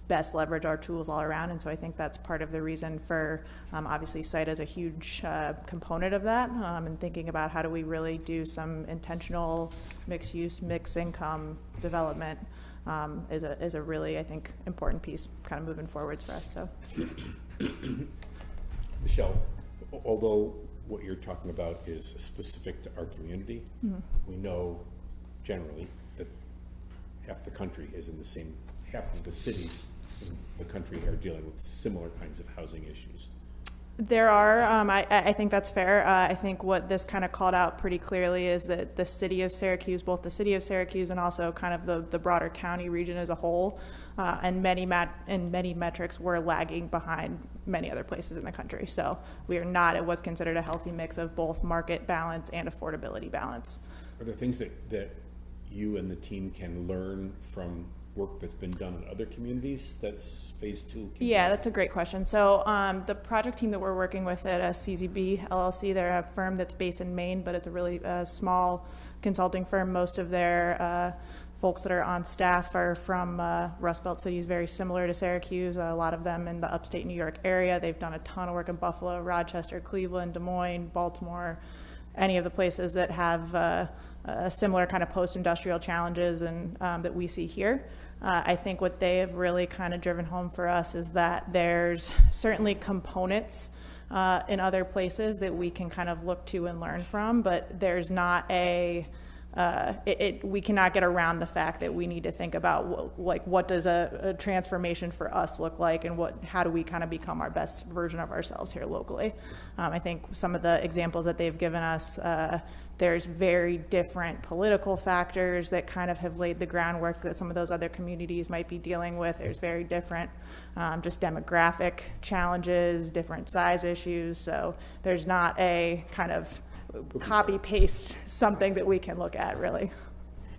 best leverage our tools all around. And so I think that's part of the reason for obviously site as a huge component of that, and thinking about how do we really do some intentional mixed use, mixed income development is a really, I think, important piece kind of moving forwards for us. So. Michelle, although what you're talking about is specific to our community, we know generally that half the country is in the same, half of the cities in the country are dealing with similar kinds of housing issues. There are, I think that's fair. I think what this kind of called out pretty clearly is that the city of Syracuse, both the city of Syracuse and also kind of the broader county region as a whole, and many metrics were lagging behind many other places in the country. So we are not at what's considered a healthy mix of both market balance and affordability balance. Are there things that you and the team can learn from work that's been done in other communities that's phase two? Yeah, that's a great question. So the project team that we're working with at CZB LLC, they're a firm that's based in Maine, but it's a really small consulting firm. Most of their folks that are on staff are from Rust Belt cities, very similar to Syracuse, a lot of them in the upstate New York area. They've done a ton of work in Buffalo, Rochester, Cleveland, Des Moines, Baltimore, any of the places that have a similar kind of post-industrial challenges and that we see here. I think what they have really kind of driven home for us is that there's certainly components in other places that we can kind of look to and learn from, but there's not a we cannot get around the fact that we need to think about what does a transformation for us look like, and how do we kind of become our best version of ourselves here locally. I think some of the examples that they've given us, there's very different political factors that kind of have laid the groundwork that some of those other communities might be dealing with. There's very different just demographic challenges, different size issues. So there's not a kind of copy paste something that we can look at really.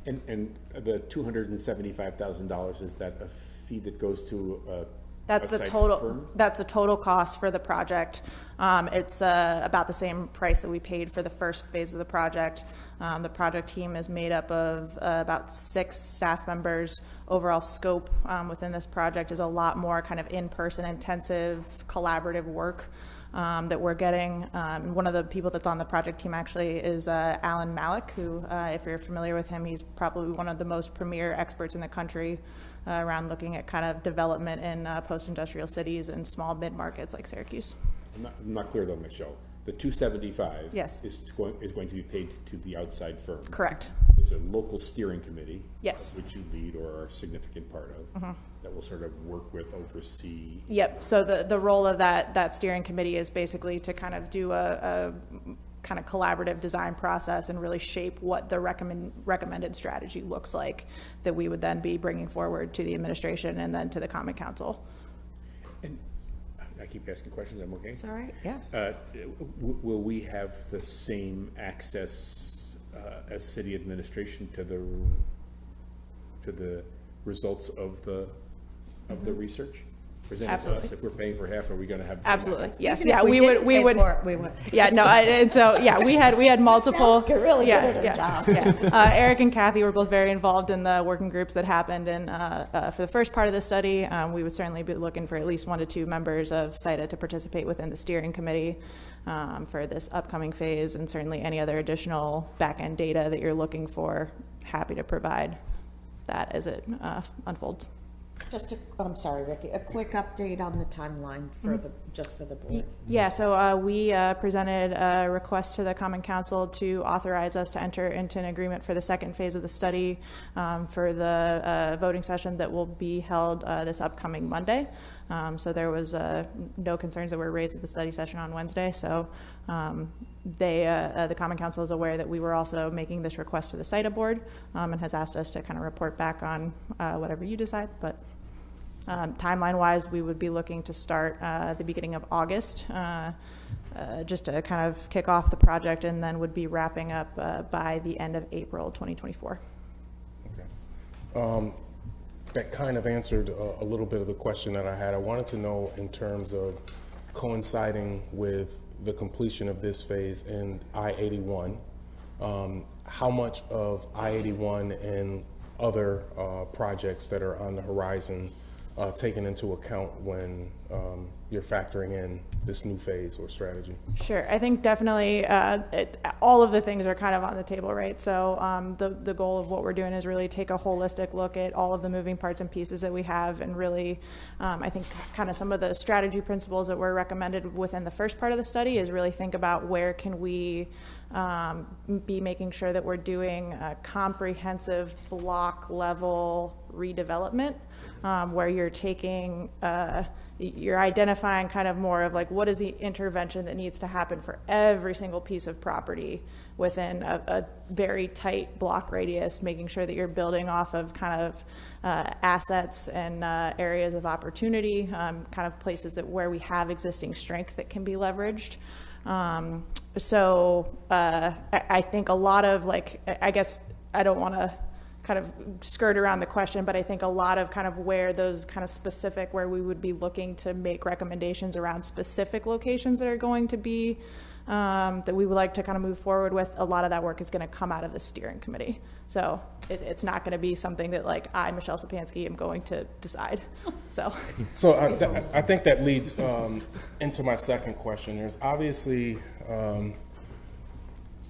And the $275,000, is that a fee that goes to a That's the outside total. firm? That's the total cost for the project. It's about the same price that we paid for the first phase of the project. The project team is made up of about 6 staff members. Overall scope within this project is a lot more kind of in-person, intensive, collaborative work that we're getting. One of the people that's on the project team actually is Alan Malik, who, if you're familiar with him, he's probably one of the most premier experts in the country around looking at kind of development in post-industrial cities and small mid-markets like Syracuse. I'm not clear though, Michelle. The $275 Yes. is going to be paid to the outside firm. Correct. It's a local steering committee. Yes. Which you lead or are a significant part of. That will sort of work with, oversee. Yep. So the role of that steering committee is basically to kind of do a kind of collaborative design process and really shape what the recommended strategy looks like that we would then be bringing forward to the administration and then to the Common Council. And I keep asking questions, I'm okay? It's all right, yeah. Will we have the same access as city administration to the results of the research? present it to Absolutely. us. If we're paying for half, are we gonna have? Absolutely, yes, Even if yeah, we didn't would, pay for it, we would. yeah, no, and so, yeah, we had multiple. Michelle's really good yeah, at her yeah, job. yeah. Eric and Kathy were both very involved in the working groups that happened, and for the first part of the study, we would certainly be looking for at least 1 to 2 members of CITA to participate within the steering committee for this upcoming phase, and certainly any other additional back-end data that you're looking for, happy to provide that as it unfolds. Just I'm sorry, Ricky, a quick update on the timeline for just for the board. Yeah, so we presented a request to the Common Council to authorize us to enter into an agreement for the second phase of the study for the voting session that will be held this upcoming Monday. So there was no concerns that were raised at the study session on Wednesday. So the Common Council is aware that we were also making this request to the CITA board and has asked us to kind of report back on whatever you decide. But timeline-wise, we would be looking to start the beginning of August, just to kind of kick off the project, and then would be wrapping up by the end of April 2024. Okay. That kind of answered a little bit of the question that I had. I wanted to know, in terms of coinciding with the completion of this phase in I-81, how much of I-81 and other projects that are on the horizon taken into account when you're factoring in this new phase or strategy? Sure, I think definitely all of the things are kind of on the table, right? So the goal of what we're doing is really take a holistic look at all of the moving parts and pieces that we have, and really, I think kind of some of the strategy principles that were recommended within the first part of the study is really think about where can we be making sure that we're doing a comprehensive block level redevelopment, where you're taking, you're identifying kind of more of like what is the intervention that needs to happen for every single piece of property within a very tight block radius, making sure that you're building off of kind of assets and areas of opportunity, kind of places that where we have existing strength that can be leveraged. So I think a lot of, like, I guess I don't want to kind of skirt around the question, but I think a lot of kind of where those kind of specific, where we would be looking to make recommendations around specific locations that are going to be, that we would like to kind of move forward with, a lot of that work is going to come out of the steering committee. So it's not going to be something that like I, Michelle Sapansky, am going to decide. So I think that leads into my second question. There's obviously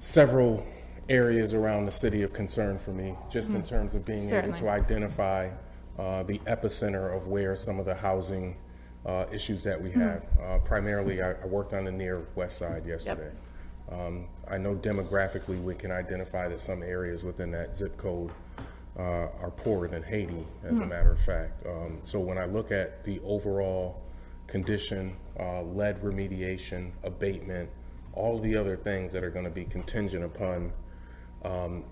several areas around the city of concern for me, just in terms of being able to identify the epicenter of where some of the housing issues that we have. Primarily, I worked on the near west side yesterday. I know demographically we can identify that some areas within that zip code are poorer than Haiti, as a matter of fact. So when I look at the overall condition, lead remediation, abatement, all the other things that are going to be contingent upon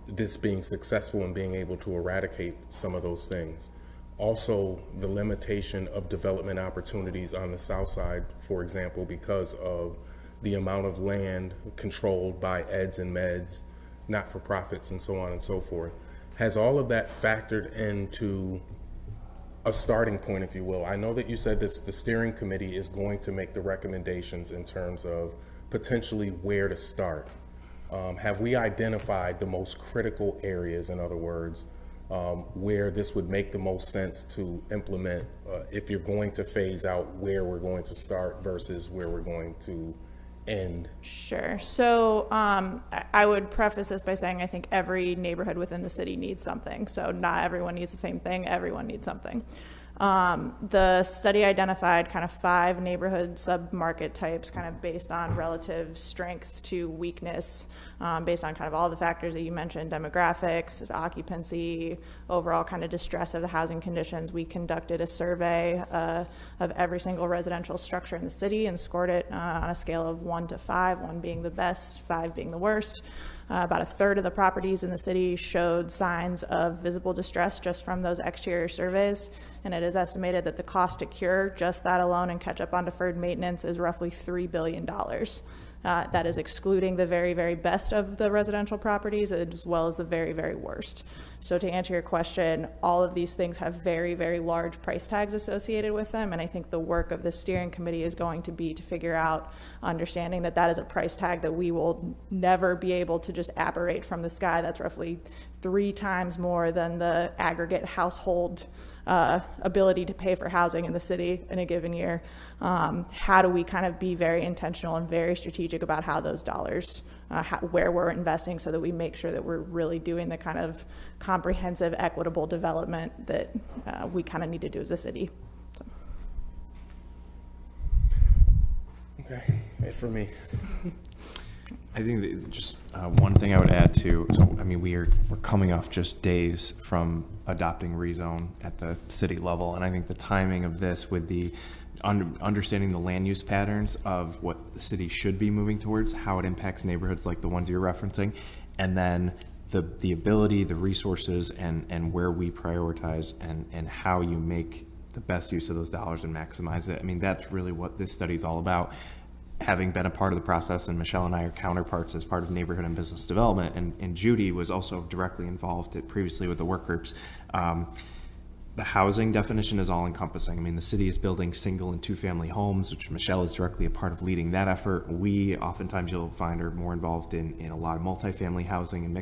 this being successful and being able to eradicate some of those things. Also, the limitation of development opportunities on the south side, for example, because of the amount of land controlled by eds and meds, not-for-profits, and so on and so forth. Has all of that factored into a starting point, if you will? I know that you said that the steering committee is going to make the recommendations in terms of potentially where to start. Have we identified the most critical areas, in other words, where this would make the most sense to implement, if you're going to phase out, where we're going to start versus where we're going to end? Sure. So I would preface this by saying I think every neighborhood within the city needs something. So not everyone needs the same thing. Everyone needs something. The study identified kind of 5 neighborhood sub-market types, kind of based on relative strength to weakness, based on kind of all the factors that you mentioned: demographics, occupancy, overall kind of distress of the housing conditions. We conducted a survey of every single residential structure in the city and scored it on a scale of 1 to 5, 1 being the best, 5 being the worst. About a third of the properties in the city showed signs of visible distress just from those exterior surveys, and it is estimated that the cost to cure just that alone and catch up on deferred maintenance is roughly $3 billion. That is excluding the very, very best of the residential properties as well as the very, very worst. So to answer your question, all of these things have very, very large price tags associated with them, and I think the work of the steering committee is going to be to figure out, understanding that that is a price tag that we will never be able to just apparate from the sky. That's roughly 3 times more than the aggregate household ability to pay for housing in the city in a given year. How do we kind of be very intentional and very strategic about how those dollars, where we're investing, so that we make sure that we're really doing the kind of comprehensive, equitable development that we kind of need to do as a city. So. Okay, it for me. I think that just one thing I would add to, so I mean, we're coming off just days from adopting rezone at the city level, and I think the timing of this with the understanding the land use patterns of what the city should be moving towards, how it impacts neighborhoods like the ones you're referencing, and then the ability, the resources, and where we prioritize and how you make the best use of those dollars and maximize it. I mean, that's really what this study is all about. Having been a part of the process, and Michelle and I are counterparts as part of neighborhood and business development, and Judy was also directly involved previously with the work groups. The housing definition is all encompassing. I mean, the city is building single and 2-family homes, which Michelle is directly a part of leading that effort. We oftentimes, you'll find, are more involved in a lot of multifamily housing and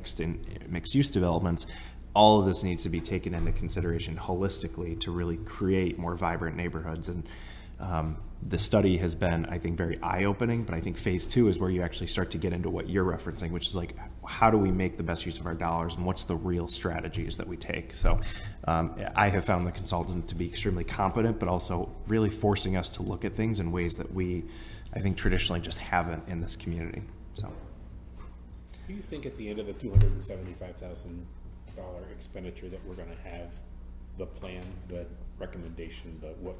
mixed use developments. All of this needs to be taken into consideration holistically to really create more vibrant neighborhoods. And the study has been, I think, very eye-opening, but I think phase 2 is where you actually start to get into what you're referencing, which is like, how do we make the best use of our dollars, and what's the real strategies that we take? So I have found the consultant to be extremely competent, but also really forcing us to look at things in ways that we, I think, traditionally just haven't in this community. So, Do you think at the end of the $275,000 expenditure that we're gonna have the plan, the recommendation, what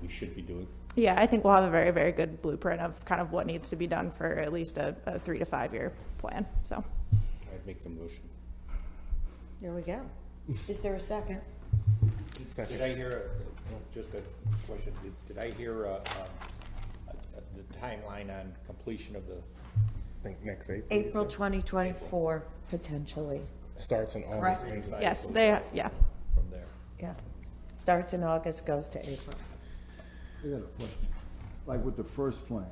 we should be doing? Yeah, I think we'll have a very, very good blueprint of kind of what needs to be done for at least a 3 to 5 year plan. So I'd make the motion. Here we go. Is there a second? Did I hear, just a question, did I hear the timeline on completion of the? I think next April. April 2024, potentially. Starts in August. Correct. ends in yes, April. yeah. From there. Yeah. Starts in August, goes to April. I got a question. Like with the first plan,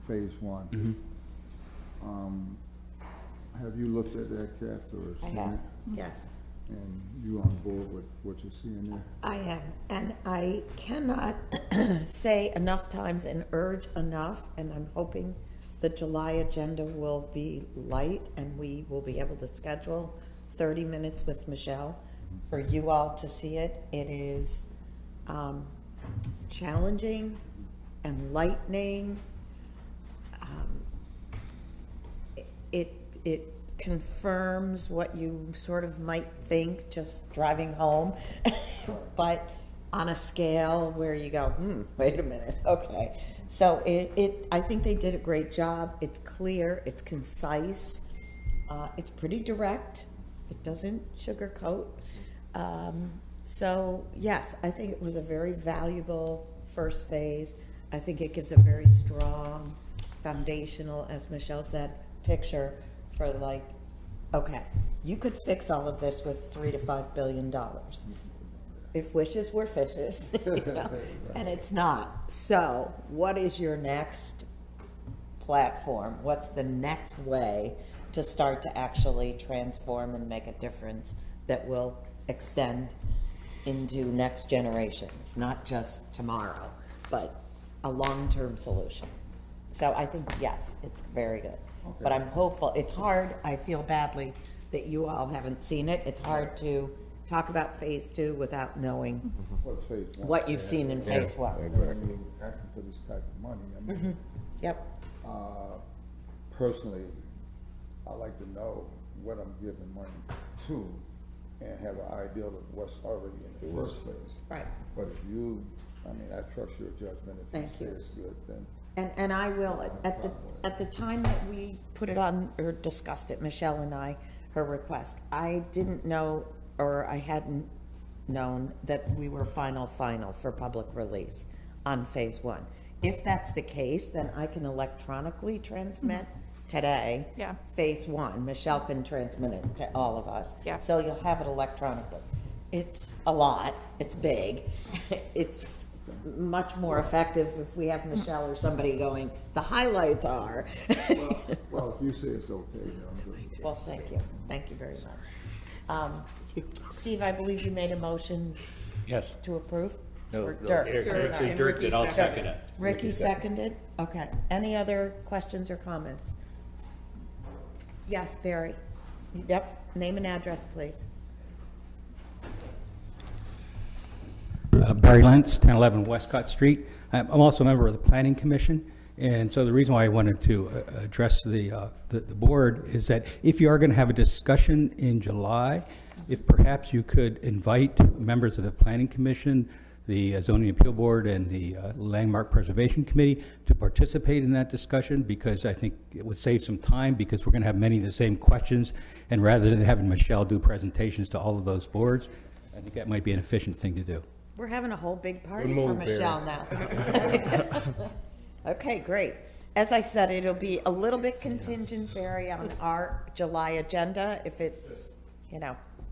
phase 1, have you looked at that, Kath, or I seen have, it? yes. And you on board with what you're seeing there? I am, and I cannot say enough times and urge enough, and I'm hoping the July agenda will be light and we will be able to schedule 30 minutes with Michelle for you all to see it. It is challenging, enlightening. It confirms what you sort of might think just driving home, but on a scale where you go, wait a minute, okay. So I think they did a great job. It's clear, it's concise, it's pretty direct. It doesn't sugarcoat. So yes, I think it was a very valuable first phase. I think it gives a very strong foundational, as Michelle said, picture for like, okay, you could fix all of this with $3 to $5 billion. If wishes were fishes, you know? And it's not. So what is your next platform? What's the next way to start to actually transform and make a difference that will extend into next generations, not just tomorrow, but a long-term solution? So I think, yes, it's very good. Okay. But I'm hopeful. It's hard. I feel badly that you all haven't seen it. It's hard to talk about phase 2 without knowing what you've seen in phase 1. Exactly. I mean, asking for this type of money, I mean. Yep. Personally, I like to know what I'm giving money to and have an idea of what's already in the first phase. Right. But if you, I mean, I trust your judgment. If you say it's good, then. And I will, at the time that we put it on, or discussed it, Michelle and I, her request, I didn't know, or I hadn't known that we were final for public release on phase 1. If that's the case, then I can electronically transmit today. Yeah. Phase one, Michelle can transmit it to all of us. Yeah. So you'll have it electronically. It's a lot, it's big, it's much more effective if we have Michelle or somebody going, the highlights are. Well, if you say it's okay, then I'm good. Well, thank you very much. Steve, I believe you made a motion Yes. to approve? No, Or no, Dirk? actually And Dirk Ricky did, I'll seconded. second it. Ricky seconded? Okay. Any other questions or comments? Yes, Barry. Yep, name and address, please. Barry Lentz, 1011 Westcott Street. I'm also a member of the Planning Commission, and so the reason why I wanted to address the board is that if you are going to have a discussion in July, if perhaps you could invite members of the Planning Commission, the Zoning Appeal Board, and the Landmark Preservation Committee to participate in that discussion, because I think it would save some time, because we're going to have many of the same questions, and rather than having Michelle do presentations to all of those boards, I think that might be an efficient thing to do. We're having a whole big party Good move, for Michelle now. Okay, great. As I said, it'll be a little bit contingent, Barry, on our July agenda. If it's,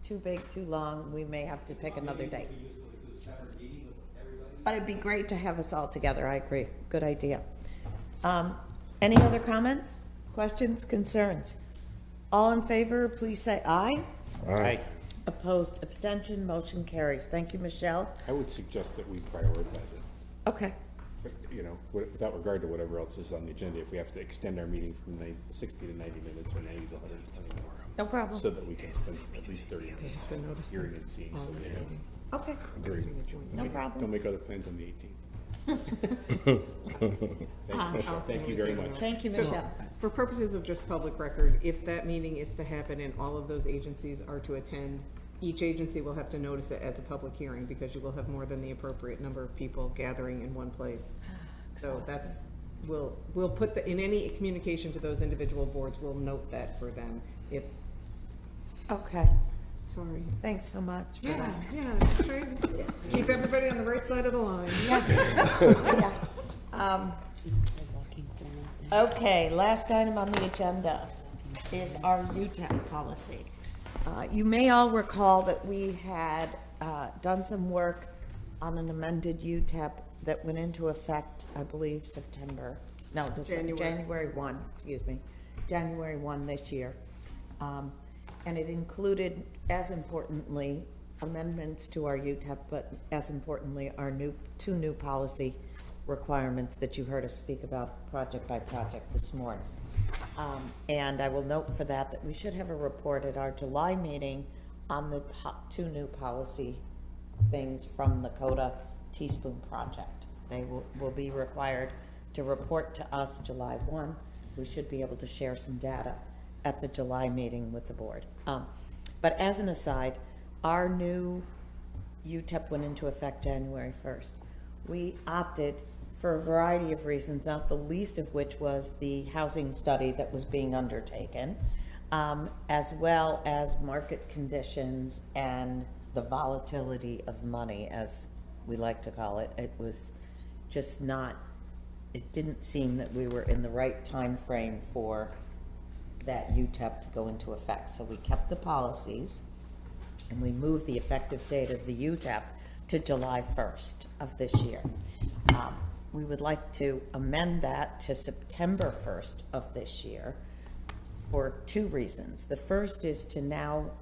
too big, too long, we may have to pick another date. But it'd be great to have us all together. I agree. Good idea. Any other comments, questions, concerns? All in favor, please say aye. Aye. Opposed, abstention, motion carries. Thank you, Michelle. I would suggest that we prioritize it, Okay. but, without regard to whatever else is on the agenda, if we have to extend our meeting from 60 to 90 minutes or 90 to 120 minutes. No problem. So that we can spend at least 30 minutes hearing and seeing, so we know. Okay, no problem. Don't make other plans on the 18th. Thanks, Michelle. Thank you very much. Thank you, So, Michelle. for purposes of just public record, if that meeting is to happen and all of those agencies are to attend, each agency will have to notice it as a public hearing, because you will have more than the appropriate number of people gathering in one place. So that's, we'll put in any communication to those individual boards, we'll note that for them. If, Okay, sorry. thanks so much for Yeah, that. yeah, just try to keep everybody on the right side of the line. Okay, last item on the agenda is our UTEP policy. You may all recall that we had done some work on an amended UTEP that went into effect, I believe, January 1, January 1 this year. And it included, as importantly, amendments to our UTEP, but as importantly, our two new policy requirements that you heard us speak about project by project this morning. And I will note for that we should have a report at our July meeting on the two new policy things from the CODA Teaspoon Project. They will be required to report to us July 1. We should be able to share some data at the July meeting with the board. But as an aside, our new UTEP went into effect January 1st. We opted for a variety of reasons, not the least of which was the housing study that was being undertaken, as well as market conditions and the volatility of money, as we like to call it. It was just not, it didn't seem that we were in the right time frame for that UTEP to go into effect. So we kept the policies and we moved the effective date of the UTEP to July 1st of this year. We would like to amend that to September 1st of this year for two reasons. The first is to now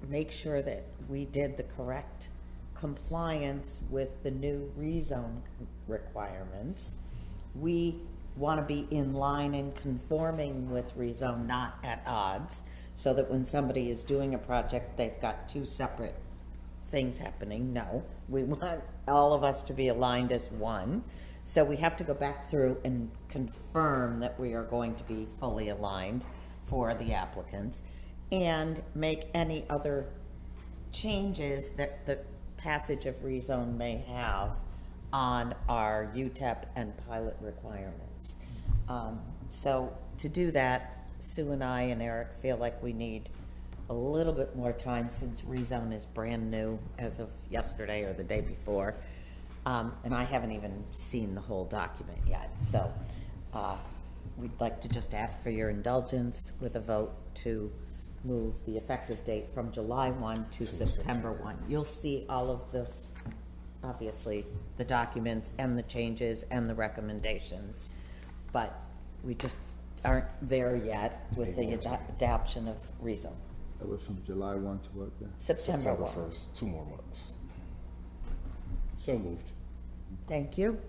make sure that we did the correct compliance with the new rezone requirements. We want to be in line and conforming with rezone, not at odds, so that when somebody is doing a project, they've got two separate things happening. No, we want all of us to be aligned as one. So we have to go back through and confirm that we are going to be fully aligned for the applicants and make any other changes that the passage of rezone may have on our UTEP and pilot requirements. So to do that, Sue and I and Eric feel like we need a little bit more time, since rezone is brand new as of yesterday or the day before. And I haven't even seen the whole document yet, so we'd like to just ask for your indulgence with a vote to move the effective date from July 1 to September 1. You'll see all of the, obviously, the documents and the changes and the recommendations, but we just aren't there yet with the adoption of RESO. That was from July 1 to what, then? September 1. 1st, 2 more months. So moved. Thank you.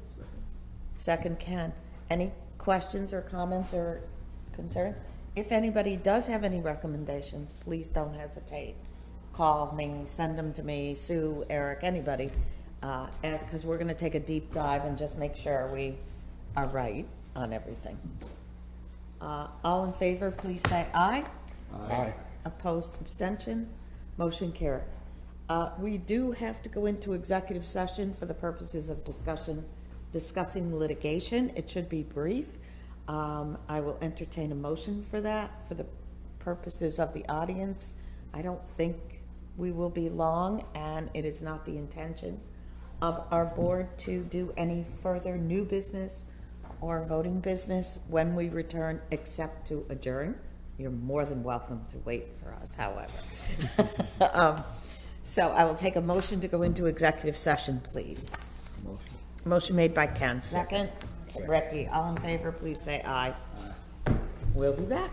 Second, Ken. Any questions or comments or concerns? If anybody does have any recommendations, please don't hesitate. Call me, send them to me, Sue, Eric, anybody, because we're going to take a deep dive and just make sure we are right on everything. All in favor, please say aye. Aye. Opposed, abstention, motion carries. We do have to go into executive session for the purposes of discussing litigation. It should be brief. I will entertain a motion for that for the purposes of the audience. I don't think we will be long, and it is not the intention of our board to do any further new business or voting business when we return, except to adjourn. You're more than welcome to wait for us, however. So I will take a motion to go into executive session, please. Motion made by Ken. Second. Ricky. All in favor, please say aye. We'll be back.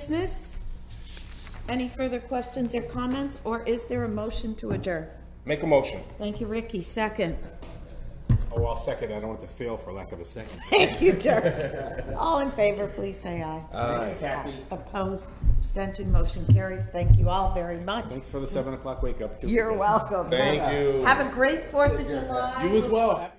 business? Any further questions or comments, or is there a motion to adjourn? Make a motion. Thank you, Ricky. Second. Oh, I'll second. I don't want to fail for lack of a second. Thank you, Dirk. All in favor, please say aye. Kathy, Opposed, abstention, motion carries. Thank you all very much. Thanks for the 7 o'clock wake up too. You're welcome. Thank you. Have a great 4th of July. You as well. Happy